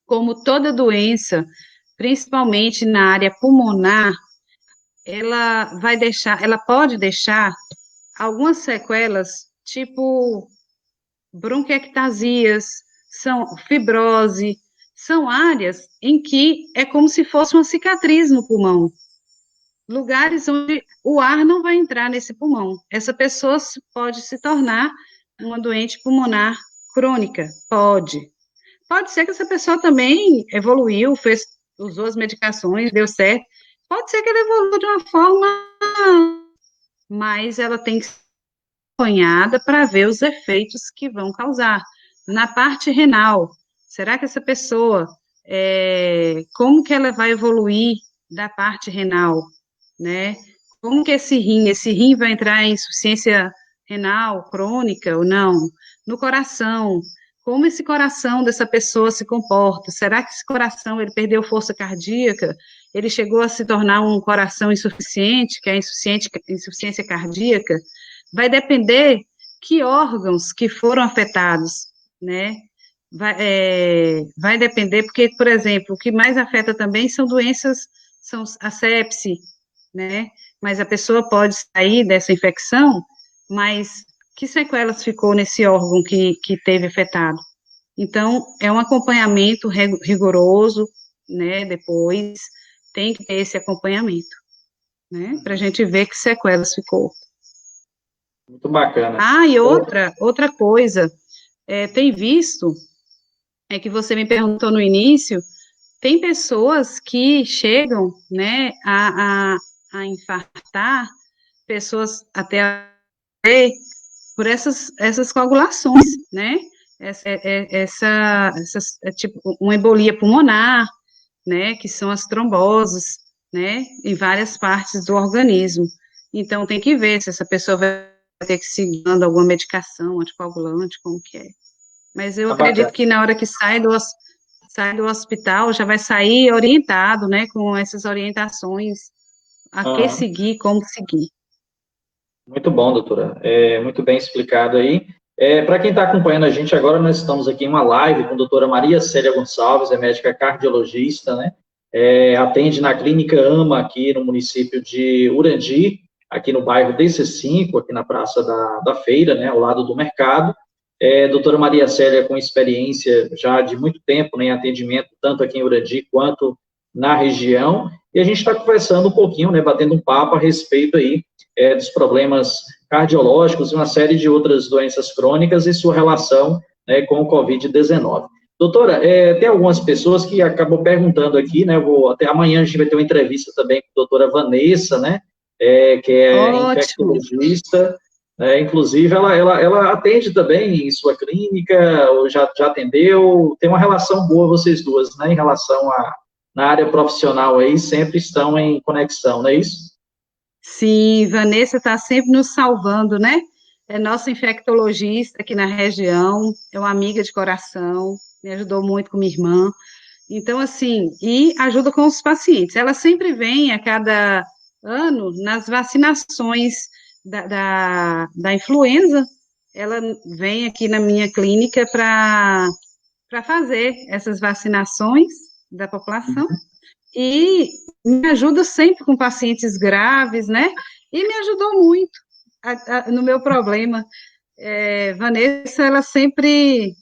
Como toda doença, principalmente na área pulmonar, ela pode deixar algumas sequelas, tipo bronquiectasias, são fibrose, são áreas em que é como se fosse uma cicatriz no pulmão, lugares onde o ar não vai entrar nesse pulmão. Essa pessoa pode se tornar uma doente pulmonar crônica, pode. Pode ser que essa pessoa também evoluiu, usou as medicações, deu certo. Pode ser que ela evolua de uma forma, mas ela tem que ser acompanhada para ver os efeitos que vão causar. Na parte renal, será que essa pessoa, como que ela vai evoluir da parte renal, né? Como que esse rim vai entrar em insuficiência renal crônica ou não? No coração, como esse coração dessa pessoa se comporta? Será que esse coração, ele perdeu força cardíaca? Ele chegou a se tornar um coração insuficiente, que é a insuficiência cardíaca? Vai depender que órgãos que foram afetados, né? Vai depender, porque, por exemplo, o que mais afeta também são doenças, são a sepse, né? Mas a pessoa pode sair dessa infecção, mas que sequelas ficou nesse órgão que teve afetado? Então, é um acompanhamento rigoroso, né? Depois, tem que ter esse acompanhamento, né? Para a gente ver que sequelas ficou. Muito bacana. Ah, e outra coisa, tem visto, é que você me perguntou no início, tem pessoas que chegam, né, a infartar, pessoas até a morrer por essas coagulações, né, é tipo uma embolia pulmonar, né, que são as tromboses, né, em várias partes do organismo. Então, tem que ver se essa pessoa vai ter que seguir dando alguma medicação anticoagulante, como que é. Mas eu Ah, acredito bacana. que na hora que sai do hospital, já vai sair orientado, né, com essas orientações, a que Aham. seguir, como seguir. Muito bom, doutora. Muito bem explicado aí. Para quem está acompanhando a gente agora, nós estamos aqui em uma live com a doutora Maria Célia Gonçalves, é médica cardiologista, né? Atende na Clínica AMA, aqui no município de Urandi, aqui no bairro DC5, aqui na Praça da Feira, né, ao lado do mercado. Doutora Maria Célia com experiência já de muito tempo, né, em atendimento, tanto aqui em Urandi quanto na região, e a gente está conversando um pouquinho, né, batendo um papo a respeito aí dos problemas cardiológicos e uma série de outras doenças crônicas e sua relação, né, com o Covid-19. Doutora, tem algumas pessoas que acabam perguntando aqui, né, até amanhã a gente vai ter uma entrevista também com a doutora Vanessa, né, que é Ótimo. infectologista, né, inclusive ela atende também em sua clínica, ou já atendeu, tem uma relação boa vocês duas, né, em relação na área profissional aí, sempre estão em conexão, não é isso? Sim, Vanessa está sempre nos salvando, né? É nossa infectologista aqui na região, é uma amiga de coração, me ajudou muito com minha irmã. Então, assim, e ajuda com os pacientes. Ela sempre vem a cada ano nas vacinações da influenza. Ela vem aqui na minha clínica para fazer essas vacinações da população e me ajuda sempre com pacientes graves, né? E me ajudou muito no meu problema. Vanessa, ela sempre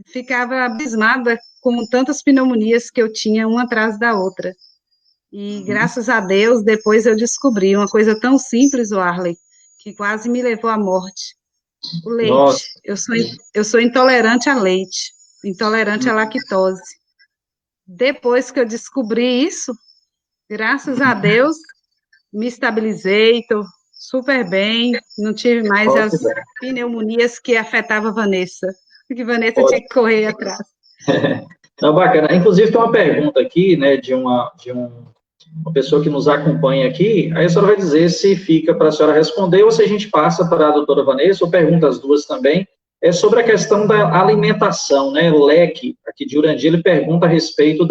ficava abismada com tantas pneumonias que eu tinha uma atrás da outra. E graças a Deus, depois eu descobri uma coisa tão simples, Warley, que quase me levou à morte. O leite. Nossa. Eu sou intolerante a leite, intolerante à lactose. Depois que eu descobri isso, graças a Deus, me estabilizei, estou super bem, não tive mais as Ótimo. pneumonias que afetavam a Vanessa, que Vanessa tinha Ótimo. que correr atrás. Não, bacana. Inclusive, tem uma pergunta aqui, né, uma pessoa que nos acompanha aqui. Aí a senhora vai dizer se fica para a senhora responder ou se a gente passa para a doutora Vanessa, ou pergunta as duas também. É sobre a questão da alimentação, né? O Leque, aqui de Urandir, ele pergunta a respeito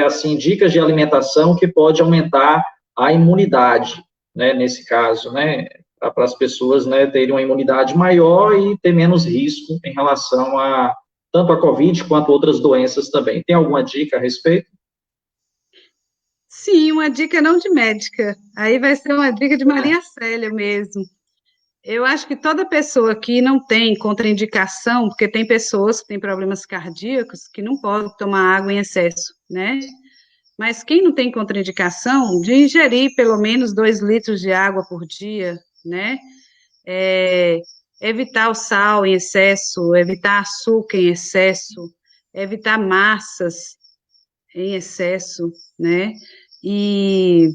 assim, dicas de alimentação que pode aumentar a imunidade, né, nesse caso, né? Para as pessoas, né, terem uma imunidade maior e ter menos risco em relação a tanto a Covid quanto outras doenças também. Tem alguma dica a respeito? Sim, uma dica não de médica, aí vai ser uma dica de Maria Célia mesmo. Eu acho que toda pessoa que não tem contraindicação, porque tem pessoas que têm problemas cardíacos que não podem tomar água em excesso, né? Mas quem não tem contraindicação, de ingerir pelo menos 2 litros de água por dia, né? É, evitar o sal em excesso, evitar açúcar em excesso, evitar massas em excesso, né? E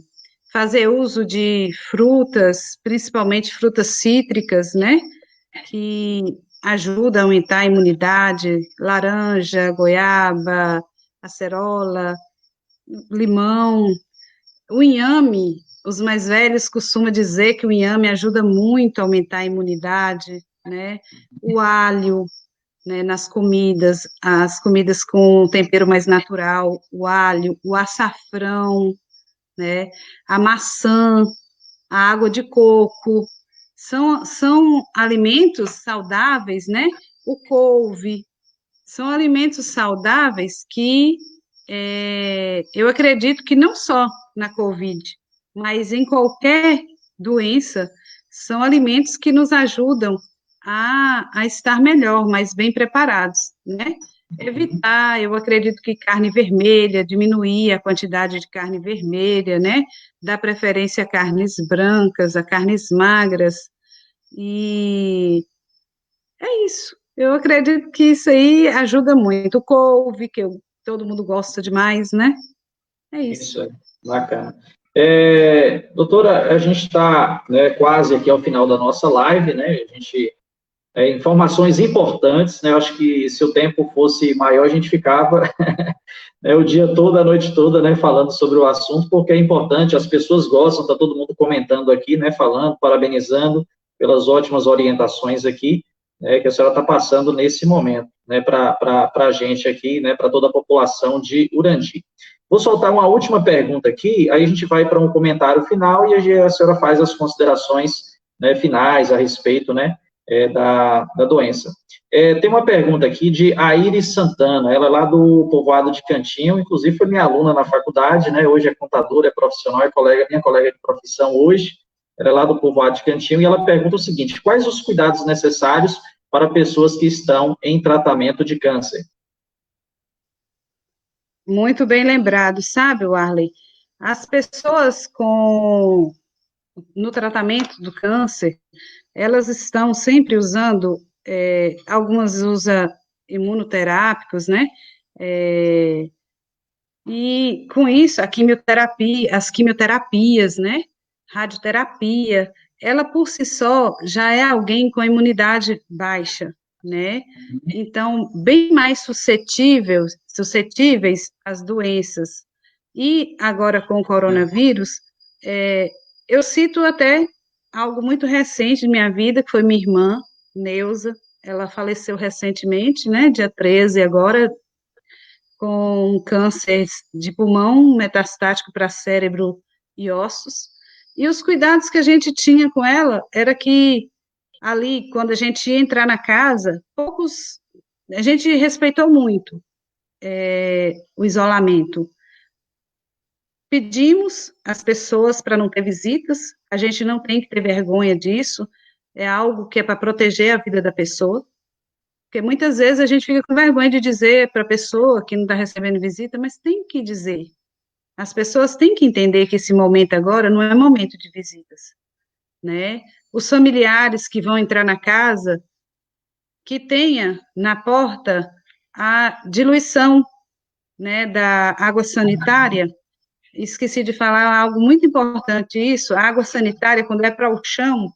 fazer uso de frutas, principalmente frutas cítricas, né? Que ajudam a aumentar a imunidade, laranja, goiaba, acerola, limão, o inhame. Os mais velhos costumam dizer que o inhame ajuda muito a aumentar a imunidade, né? O alho, né, nas comidas, as comidas com tempero mais natural, o alho, o açafrão, né, a maçã, a água de coco, são alimentos saudáveis, né? O couve, são alimentos saudáveis que eu acredito que não só na Covid, mas em qualquer doença, são alimentos que nos ajudam a estar melhor, mais bem preparados, né? Evitar, eu acredito que carne vermelha, diminuir a quantidade de carne vermelha, né? Dar preferência a carnes brancas, a carnes magras, e é isso. Eu acredito que isso aí ajuda muito. O couve, todo mundo gosta demais, né? É isso. Isso, é bacana. Doutora, a gente está, né, quase aqui ao final da nossa live, né? A gente informações importantes, né? Eu acho que se o tempo fosse maior, a gente ficava né, o dia todo, a noite toda, né, falando sobre o assunto, porque é importante, as pessoas gostam, está todo mundo comentando aqui, né, falando, parabenizando pelas ótimas orientações aqui, né, que a senhora está passando nesse momento, né, para a gente aqui, né, para toda a população de Urandi. Vou soltar uma última pergunta aqui, aí a gente vai para um comentário final e a senhora faz as considerações, né, finais a respeito, né, da doença. Tem uma pergunta aqui de Aires Santana, ela é lá do povoado de Cantinho, inclusive foi minha aluna na faculdade, né, hoje é contadora, é profissional, minha colega de profissão hoje, ela é lá do povoado de Cantinho, e ela pergunta o seguinte: quais os cuidados necessários para pessoas que estão em tratamento de câncer? Muito bem lembrado, sabe, Warley? As pessoas no tratamento do câncer, elas estão sempre usando, algumas usam imunoterápicos, né? É, e com isso, as quimioterapias, né? Radioterapia, ela por si só já é alguém com a imunidade baixa, né? Então, bem mais suscetíveis às doenças. E agora com o coronavírus, é, eu cito até algo muito recente de minha vida, que foi minha irmã, Neuza, ela faleceu recentemente, né? Dia 13 agora, com câncer de pulmão metastático para cérebro e ossos. E os cuidados que a gente tinha com ela era que ali, quando a gente ia entrar na casa, a gente respeitou muito o isolamento. Pedimos às pessoas para não ter visitas, a gente não tem que ter vergonha disso, é algo que é para proteger a vida da pessoa, Porque muitas vezes a gente fica com vergonha de dizer para a pessoa que não está recebendo visita, mas tem que dizer. As pessoas têm que entender que esse momento agora não é momento de visitas, né? Os familiares que vão entrar na casa, que tenha na porta a diluição, né, da água sanitária. Esqueci de falar algo muito importante isso, a água sanitária, quando é para o chão,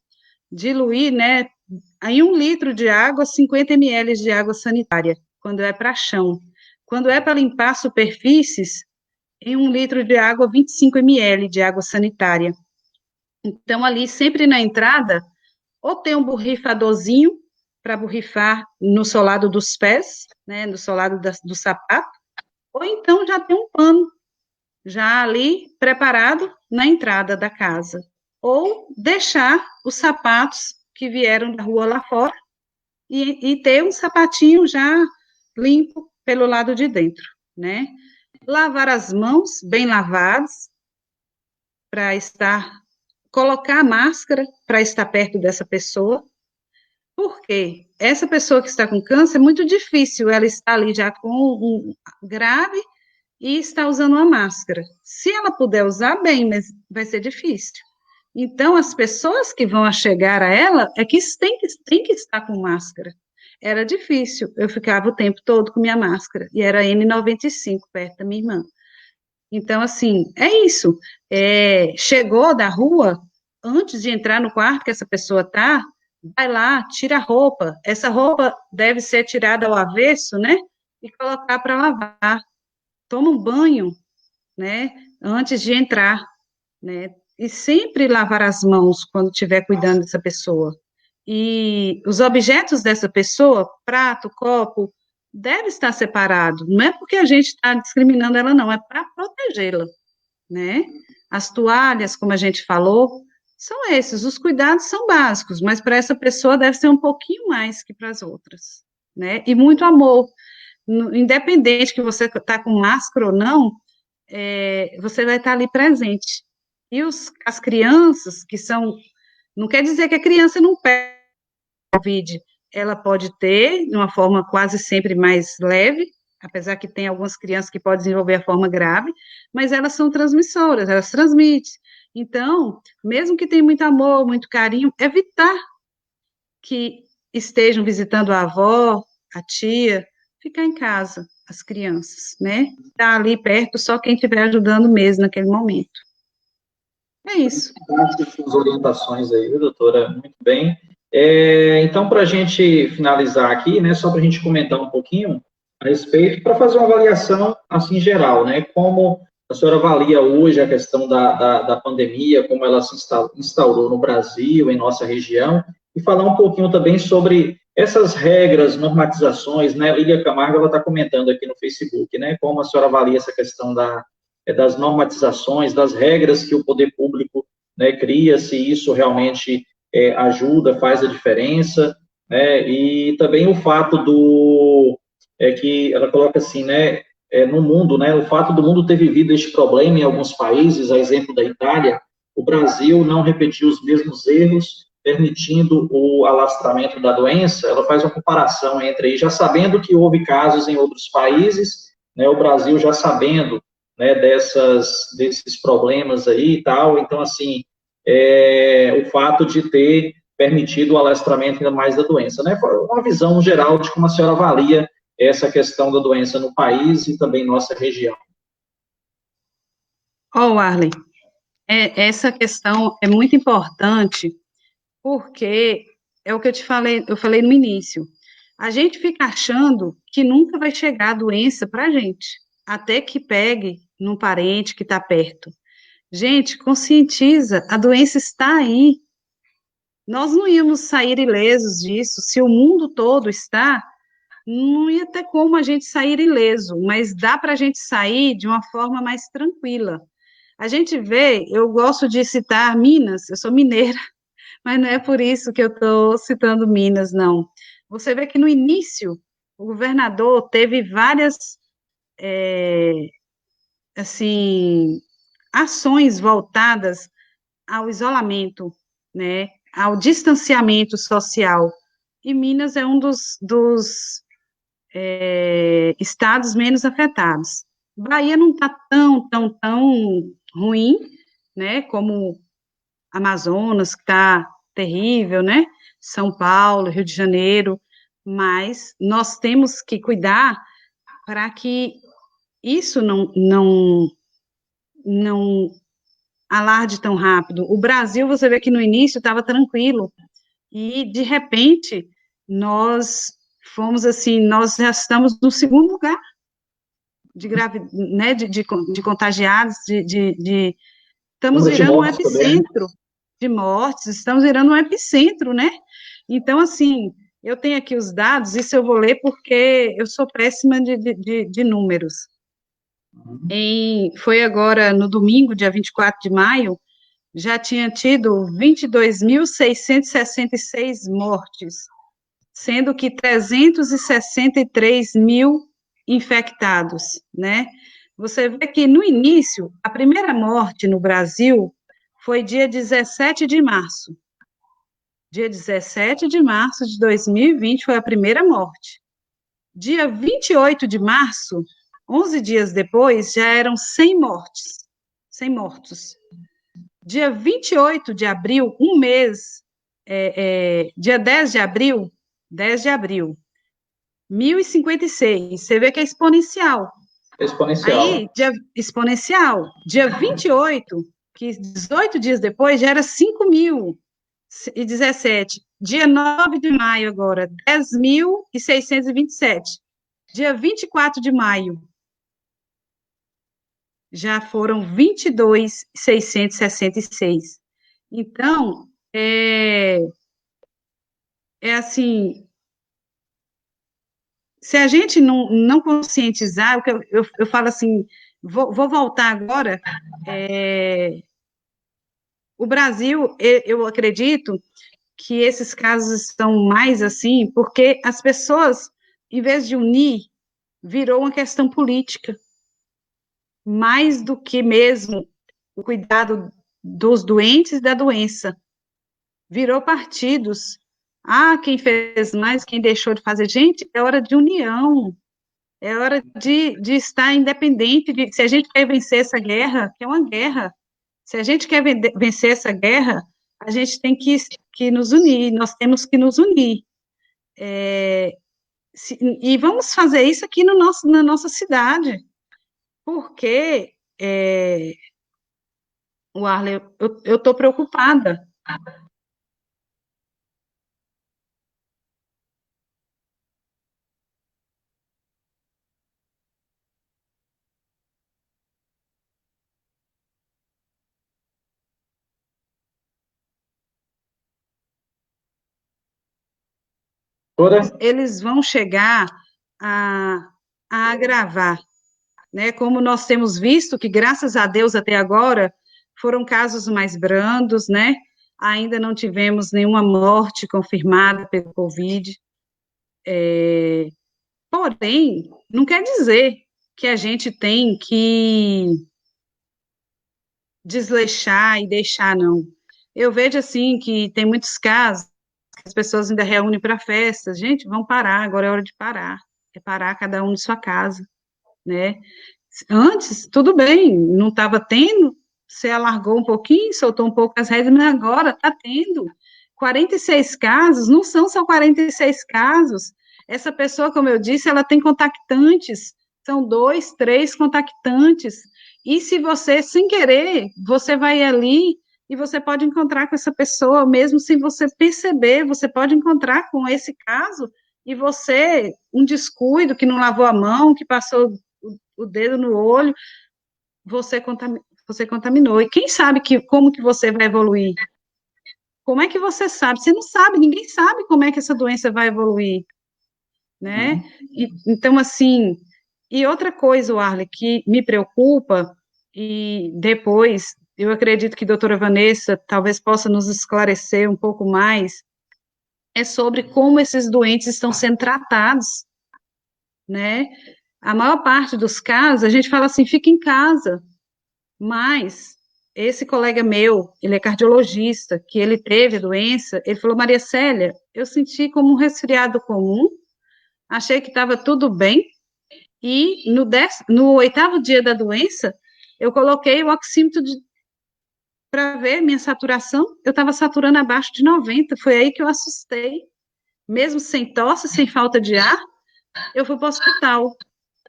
diluir, né, em 1 litro de água, 50 ml de água sanitária, quando é para chão. Quando é para limpar superfícies, em 1 litro de água, 25 ml de água sanitária. Então, ali, sempre na entrada, ou tem um borrifadorzinho para borrifar no solado dos pés, né, no solado do sapato, ou então já tem um pano, já ali preparado na entrada da casa. Ou deixar os sapatos que vieram da rua lá fora e ter um sapatinho já limpo pelo lado de dentro, né? Lavar as mãos bem lavadas para estar, colocar a máscara para estar perto dessa pessoa, porque essa pessoa que está com câncer é muito difícil, ela está ali já com um grave e está usando uma máscara. Se ela puder usar, bem, mas vai ser difícil. Então, as pessoas que vão chegar a ela é que tem que estar com máscara. Era difícil, eu ficava o tempo todo com minha máscara, e era N95 perto da minha irmã. Então, assim, é isso. Chegou da rua, antes de entrar no quarto que essa pessoa está, vai lá, tira a roupa. Essa roupa deve ser tirada ao avesso, né? E colocar para lavar. Toma um banho, né? Antes de entrar, né? E sempre lavar as mãos quando estiver cuidando dessa pessoa. E os objetos dessa pessoa, prato, copo, deve estar separado. Não é porque a gente está discriminando ela, não, é para protegê-la, né? As toalhas, como a gente falou, são esses. Os cuidados são básicos, mas para essa pessoa deve ser um pouquinho mais que para as outras, né? E muito amor. Independente que você está com máscara ou não, você vai estar ali presente. E as crianças que são, não quer dizer que a criança não pega Covid, ela pode ter de uma forma quase sempre mais leve, apesar que tem algumas crianças que podem desenvolver a forma grave, mas elas são transmissoras, elas transmitem. Então, mesmo que tenha muito amor, muito carinho, evitar que estejam visitando a avó, a tia, ficar em casa, as crianças, né? Estar ali perto, só quem estiver ajudando mesmo naquele momento. É isso. As orientações aí, doutora, muito bem. Então, para a gente finalizar aqui, né, só para a gente comentar um pouquinho a respeito, para fazer uma avaliação, assim, geral, né, como a senhora avalia hoje a questão da pandemia, como ela se instaurou no Brasil, em nossa região, e falar um pouquinho também sobre essas regras, normatizações, né, Lília Camargo, ela está comentando aqui no Facebook, né, como a senhora avalia essa questão das normatizações, das regras que o poder público, né, cria, se isso realmente ajuda, faz a diferença, né, e também o fato que ela coloca assim, né, no mundo, né, o fato do mundo ter vivido este problema em alguns países, a exemplo da Itália, o Brasil não repetiu os mesmos erros, permitindo o alastramento da doença. Ela faz uma comparação entre aí, já sabendo que houve casos em outros países, né, o Brasil já sabendo, né, desses problemas aí e tal, então, assim, o fato de ter permitido o alastramento ainda mais da doença, né, uma visão geral de como a senhora avalia essa questão da doença no país e também nossa região. Arlen, essa questão é muito importante, porque é o que eu falei no início, a gente fica achando que nunca vai chegar a doença para a gente, até que pegue num parente que está perto. Gente, conscientiza, a doença está aí. Nós não íamos sair ilesos disso, se o mundo todo está, não ia ter como a gente sair ileso, mas dá para a gente sair de uma forma mais tranquila. A gente vê, eu gosto de citar Minas, eu sou mineira, mas não é por isso que eu estou citando Minas, não. Você vê que no início, o governador teve várias, assim, ações voltadas ao isolamento, né, ao distanciamento social. e Minas é um dos estados menos afetados. Bahia não está tão ruim, né, como Amazonas, que está terrível, né, São Paulo, Rio de Janeiro, mas nós temos que cuidar para que isso não alarde tão rápido. O Brasil, você vê que no início estava tranquilo, e, de repente, nós fomos assim, nós já estamos no segundo lugar né, de contagiados, estamos Número de virando um mortos também, né? epicentro de mortes, estamos virando um epicentro, né? Então, assim, eu tenho aqui os dados, isso eu vou ler porque eu sou péssima de números. Foi agora no domingo, dia 24 de maio, já tinha tido 22.666 mortes, sendo que 363 mil infectados, né? Você vê que no início, a primeira morte no Brasil foi dia 17 de março. Dia 17 de março de 2020 foi a primeira morte. Dia 28 de março, 11 dias depois, já eram 100 mortes. 100 mortos. Dia 28 de abril, um mês, dia 10 de abril, 1.056. Você vê que é exponencial. Exponencial. Aí, exponencial. Dia 28, que 18 dias depois, já era 5.017. Dia 9 de maio agora, 10.627. Dia 24 de maio, já foram 22.666. Então, é assim, se a gente não conscientizar, o que eu falo assim, vou voltar agora, o Brasil, eu acredito que esses casos estão mais assim, porque as pessoas, em vez de unir, virou uma questão política, mais do que mesmo o cuidado dos doentes e da doença. Virou partidos. Ah, quem fez mais, quem deixou de fazer. Gente, é hora de união, é hora de estar independente. Se a gente quer vencer essa guerra, que é uma guerra, se a gente quer vencer essa guerra, a gente tem que nos unir, nós temos que nos unir. E vamos fazer isso aqui no na nossa cidade, porque, o Arley, eu estou preocupada. Toda? Eles vão chegar a, a agravar, né? Como nós temos visto que, graças a Deus, até agora, foram casos mais brandos, né? Ainda não tivemos nenhuma morte confirmada pelo Covid. Porém, não quer dizer que a gente tem que desleixar e deixar, não. Eu vejo, assim, que tem muitos casos que as pessoas ainda reúnem para festas. Gente, vamos parar, agora é hora de parar. É parar cada um de sua casa, né? Antes, tudo bem, não estava tendo, você alargou um pouquinho, soltou um pouco as rédeas, mas agora está tendo. 46 casos, não são só 46 casos. Essa pessoa, como eu disse, ela tem contactantes, são 2, 3 contactantes. E se você, sem querer, você vai ali e você pode encontrar com essa pessoa, mesmo sem você perceber, você pode encontrar com esse caso, e você, um descuido, que não lavou a mão, que passou o dedo no olho, você contaminou. E quem sabe como que você vai evoluir? Como é que você sabe? Você não sabe, ninguém sabe como é que essa doença vai evoluir, né? Então, assim, e outra coisa, Arley, que me preocupa, e depois, eu acredito que a doutora Vanessa talvez possa nos esclarecer um pouco mais, é sobre como esses doentes estão sendo tratados, né? A maior parte dos casos, a gente fala assim, fica em casa, mas esse colega meu, ele é cardiologista, que ele teve a doença, ele falou, Maria Célia, eu senti como um resfriado comum, achei que estava tudo bem, e no 8º dia da doença, eu coloquei o oxímetro para ver minha saturação, eu estava saturando abaixo de 90, foi aí que eu assustei, mesmo sem tosse, sem falta de ar, eu fui para o hospital.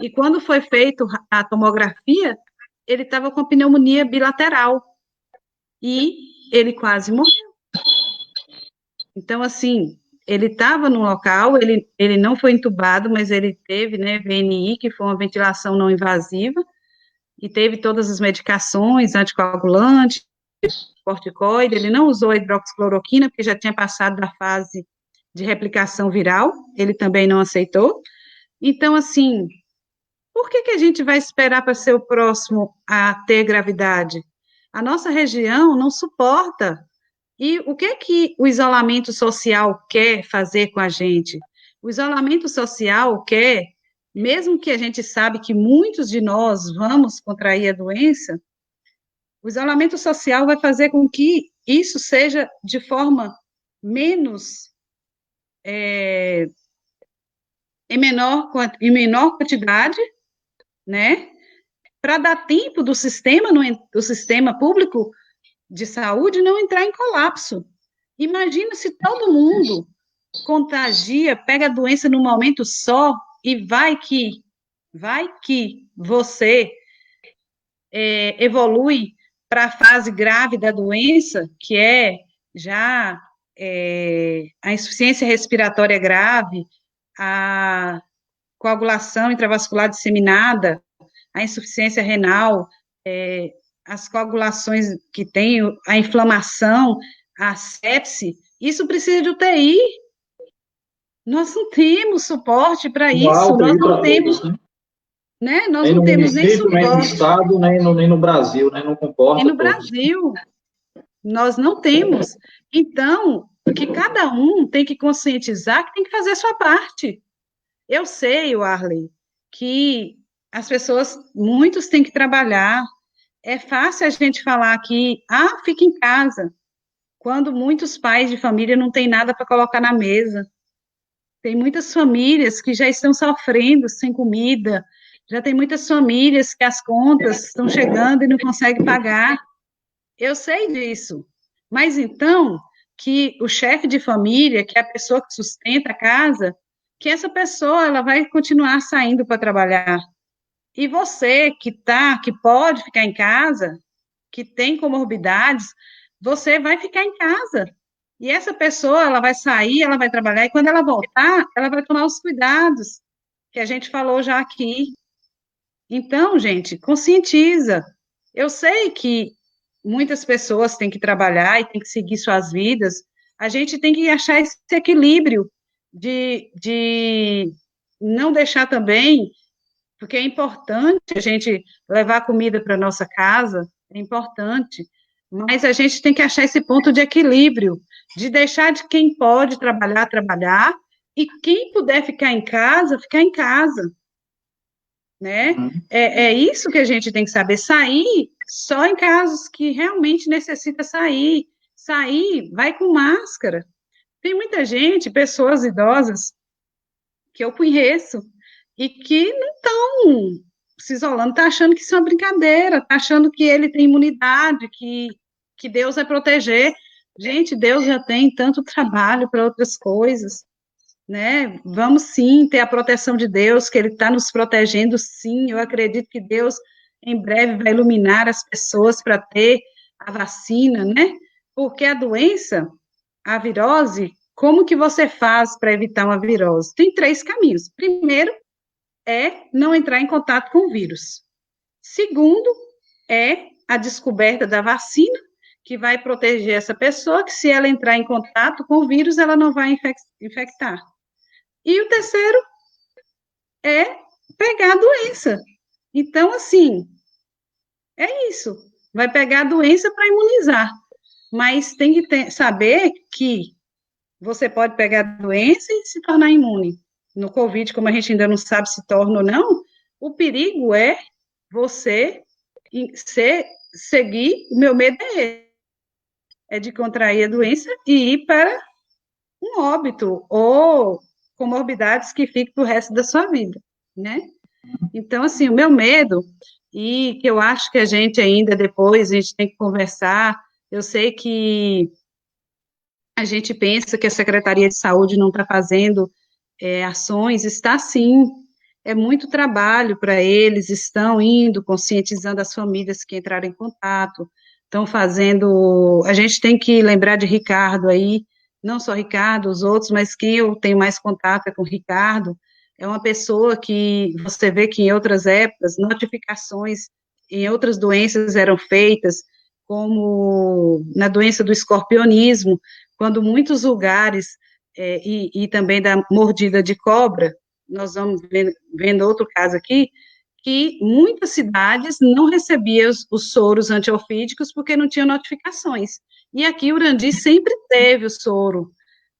E quando foi feito a tomografia, ele estava com pneumonia bilateral, e ele quase morreu. Então, assim, ele estava no local, ele não foi entubado, mas ele teve, né, VNI, que foi uma ventilação não invasiva, e teve todas as medicações, anticoagulante, corticoide, ele não usou a hidroxicloroquina, porque já tinha passado da fase de replicação viral, ele também não aceitou. Então, assim, por que a gente vai esperar para ser o próximo a ter gravidade? A nossa região não suporta. E o que o isolamento social quer fazer com a gente? O isolamento social quer, mesmo que a gente sabe que muitos de nós vamos contrair a doença, o isolamento social vai fazer com que isso seja de forma menos, em menor quantidade, né? Para dar tempo do sistema público de saúde não entrar em colapso. Imagina se todo mundo contagia, pega a doença num momento só e vai que você evolui para a fase grave da doença, que é já a insuficiência respiratória grave, a coagulação intravascular disseminada, a insuficiência renal, as coagulações que tem, a inflamação, a sepse, isso precisa de UTI. Nós não temos suporte para isso, nós não temos, todos, né? Nós nem não no temos nem município, nem no suporte. estado, nem no Brasil, né? Não E comporta no todos. Brasil, nós não temos. Então, que cada um tem que conscientizar que tem que fazer a sua parte. Eu sei, Arley, que as pessoas, muitos têm que trabalhar. É fácil a gente falar aqui, fica em casa, quando muitos pais de família não têm nada para colocar na mesa. Tem muitas famílias que já estão sofrendo sem comida, já tem muitas famílias que as contas estão chegando e não conseguem pagar. Eu sei disso. Mas então, que o chefe de família, que é a pessoa que sustenta a casa, que essa pessoa ela vai continuar saindo para trabalhar. E você que pode ficar em casa, que tem comorbidades, você vai ficar em casa. E essa pessoa, ela vai sair, ela vai trabalhar, e quando ela voltar, ela vai tomar os cuidados que a gente falou já aqui. Então, gente, conscientiza. Eu sei que muitas pessoas têm que trabalhar e têm que seguir suas vidas. A gente tem que achar esse equilíbrio de não deixar também, porque é importante a gente levar comida para nossa casa, é importante, mas a gente tem que achar esse ponto de equilíbrio, de deixar de quem pode trabalhar, trabalhar, e quem puder ficar em casa, ficar em casa, né? É isso que a gente tem que saber, sair só em casos que realmente necessita sair, vai com máscara. Tem muita gente, pessoas idosas, que eu conheço, e que não estão se isolando, está achando que isso é uma brincadeira, está achando que ele tem imunidade, que Deus vai proteger. Gente, Deus já tem tanto trabalho para outras coisas, né? Vamos sim ter a proteção de Deus, que Ele está nos protegendo, sim. Eu acredito que Deus em breve vai iluminar as pessoas para ter a vacina, né? Porque a doença, a virose, como que você faz para evitar uma virose? Tem 3 caminhos. Primeiro, é não entrar em contato com o vírus. Segundo, é a descoberta da vacina, que vai proteger essa pessoa, que se ela entrar em contato com o vírus, ela não vai infectar. E o terceiro é pegar a doença. Então, assim, é isso. Vai pegar a doença para imunizar. Mas tem que saber que você pode pegar a doença e se tornar imune. No Covid, como a gente ainda não sabe se torna ou não, o perigo é você ser seguir, o meu medo é de contrair a doença e ir para um óbito, ou comorbidades que fiquem para o resto da sua vida, né? Então, assim, o meu medo, e que eu acho que a gente ainda depois, a gente tem que conversar, eu sei que a gente pensa que a Secretaria de Saúde não está fazendo ações, está sim, é muito trabalho para eles, estão indo, conscientizando as famílias que entraram em contato, estão fazendo, a gente tem que lembrar de Ricardo aí, não só Ricardo, os outros, mas quem eu tenho mais contato é com o Ricardo, é uma pessoa que você vê que em outras épocas, notificações em outras doenças eram feitas, como na doença do escorpionismo, quando muitos lugares, e também da mordida de cobra, nós vamos vendo outro caso aqui, que muitas cidades não recebiam os soros antiofídicos porque não tinham notificações. E aqui o Urandi sempre teve o soro.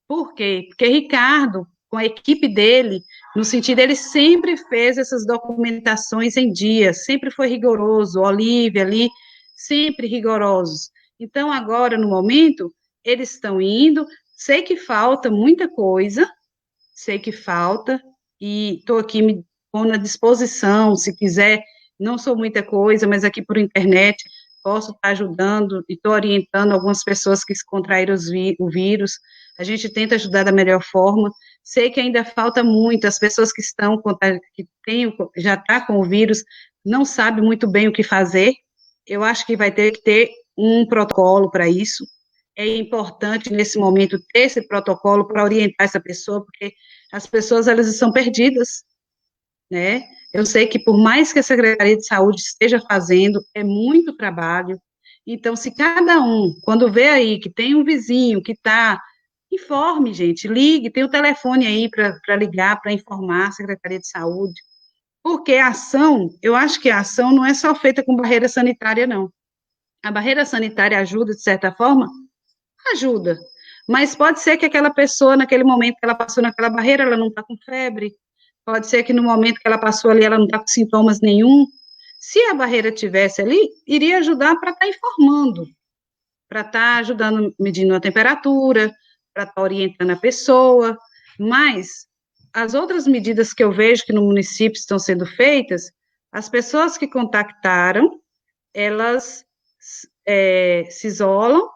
Por quê? Porque Ricardo, com a equipe dele, no sentido, ele sempre fez essas documentações em dia, sempre foi rigoroso, Olívia ali, sempre rigorosos. Então, agora, no momento, eles estão indo, sei que falta muita coisa, sei que falta, e estou aqui me pondo à disposição, se quiser, não sou muita coisa, mas aqui por internet, posso estar ajudando e estou orientando algumas pessoas que se contraíram o vírus, a gente tenta ajudar da melhor forma, sei que ainda falta muito, as pessoas que estão, que têm, já está com o vírus, não sabem muito bem o que fazer, eu acho que vai ter que ter um protocolo para isso, é importante nesse momento ter esse protocolo para orientar essa pessoa, porque as pessoas, elas estão perdidas, né? Eu sei que por mais que a Secretaria de Saúde esteja fazendo, é muito trabalho. Então, se cada um, quando vê aí que tem um vizinho que está, informe, gente, ligue, tem o telefone aí para ligar, para informar a Secretaria de Saúde, porque a ação, eu acho que a ação não é só feita com barreira sanitária, não. A barreira sanitária ajuda, de certa forma, ajuda, mas pode ser que aquela pessoa, naquele momento que ela passou naquela barreira, ela não está com febre, pode ser que no momento que ela passou ali, ela não está com sintomas nenhum. Se a barreira tivesse ali, iria ajudar para estar informando, para estar ajudando, medindo a temperatura, para estar orientando a pessoa, mas as outras medidas que eu vejo que no município estão sendo feitas, as pessoas que contactaram, elas se isolam,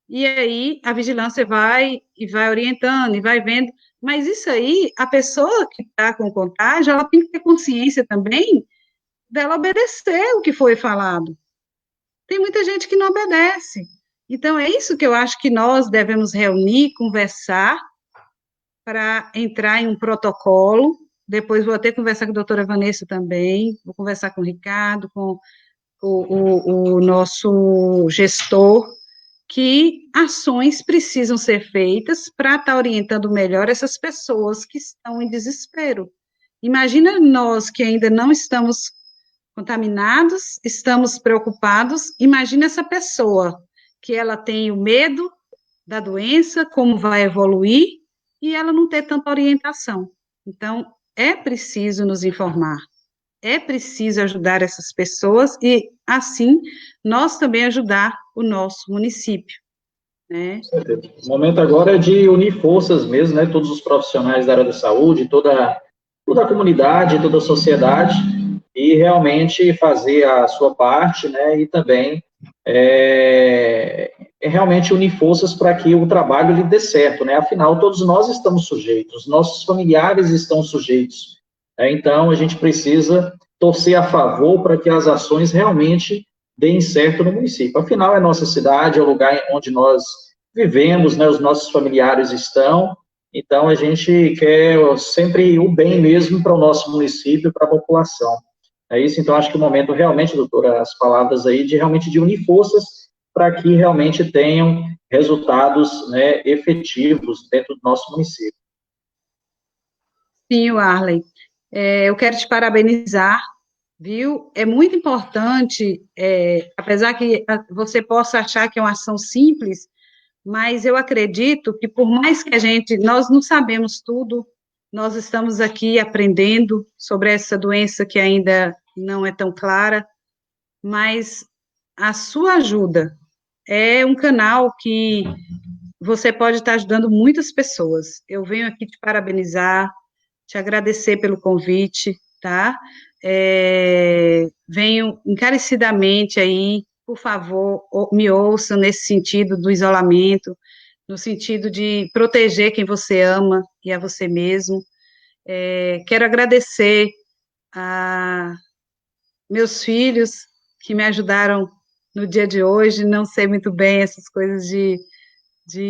e aí a vigilância vai e vai orientando, e vai vendo, mas isso aí, a pessoa que está com contágio, ela tem que ter consciência também dela obedecer o que foi falado. Tem muita gente que não obedece. Então, é isso que eu acho que nós devemos reunir, conversar, para entrar em um protocolo. Depois vou até conversar com a doutora Vanessa também, vou conversar com o Ricardo, com o nosso gestor, que ações precisam ser feitas para estar orientando melhor essas pessoas que estão em desespero. Imagina nós que ainda não estamos contaminados, estamos preocupados, imagina essa pessoa que ela tem o medo da doença, como vai evoluir, e ela não ter tanta orientação. Então, é preciso nos informar, é preciso ajudar essas pessoas e, assim, nós também ajudar o nosso município, né? O momento agora é de unir forças mesmo, né? Todos os profissionais da área da saúde, toda a comunidade, toda a sociedade, e realmente fazer a sua parte, né? E também realmente unir forças para que o trabalho lhe dê certo, né? Afinal, todos nós estamos sujeitos, nossos familiares estão sujeitos. Né? Então, a gente precisa torcer a favor para que as ações realmente deem certo no município. Afinal, é nossa cidade, é o lugar onde nós vivemos, né? Os nossos familiares estão. Então, a gente quer sempre o bem mesmo para o nosso município, para a população. É isso, então, acho que o momento realmente, doutora, as palavras aí, de realmente de unir forças para que realmente tenham resultados, né, efetivos dentro do nosso município. Sim, Arley, eu quero te parabenizar, viu? É muito importante, apesar que você possa achar que é uma ação simples, mas eu acredito que por mais que nós não sabemos tudo, nós estamos aqui aprendendo sobre essa doença que ainda não é tão clara, mas a sua ajuda é um canal que você pode estar ajudando muitas pessoas. Eu venho aqui te parabenizar, te agradecer pelo convite, tá? Venho encarecidamente aí, por favor, me ouçam nesse sentido do isolamento, no sentido de proteger quem você ama e a você mesmo. Quero agradecer a meus filhos que me ajudaram no dia de hoje, não sei muito bem essas coisas de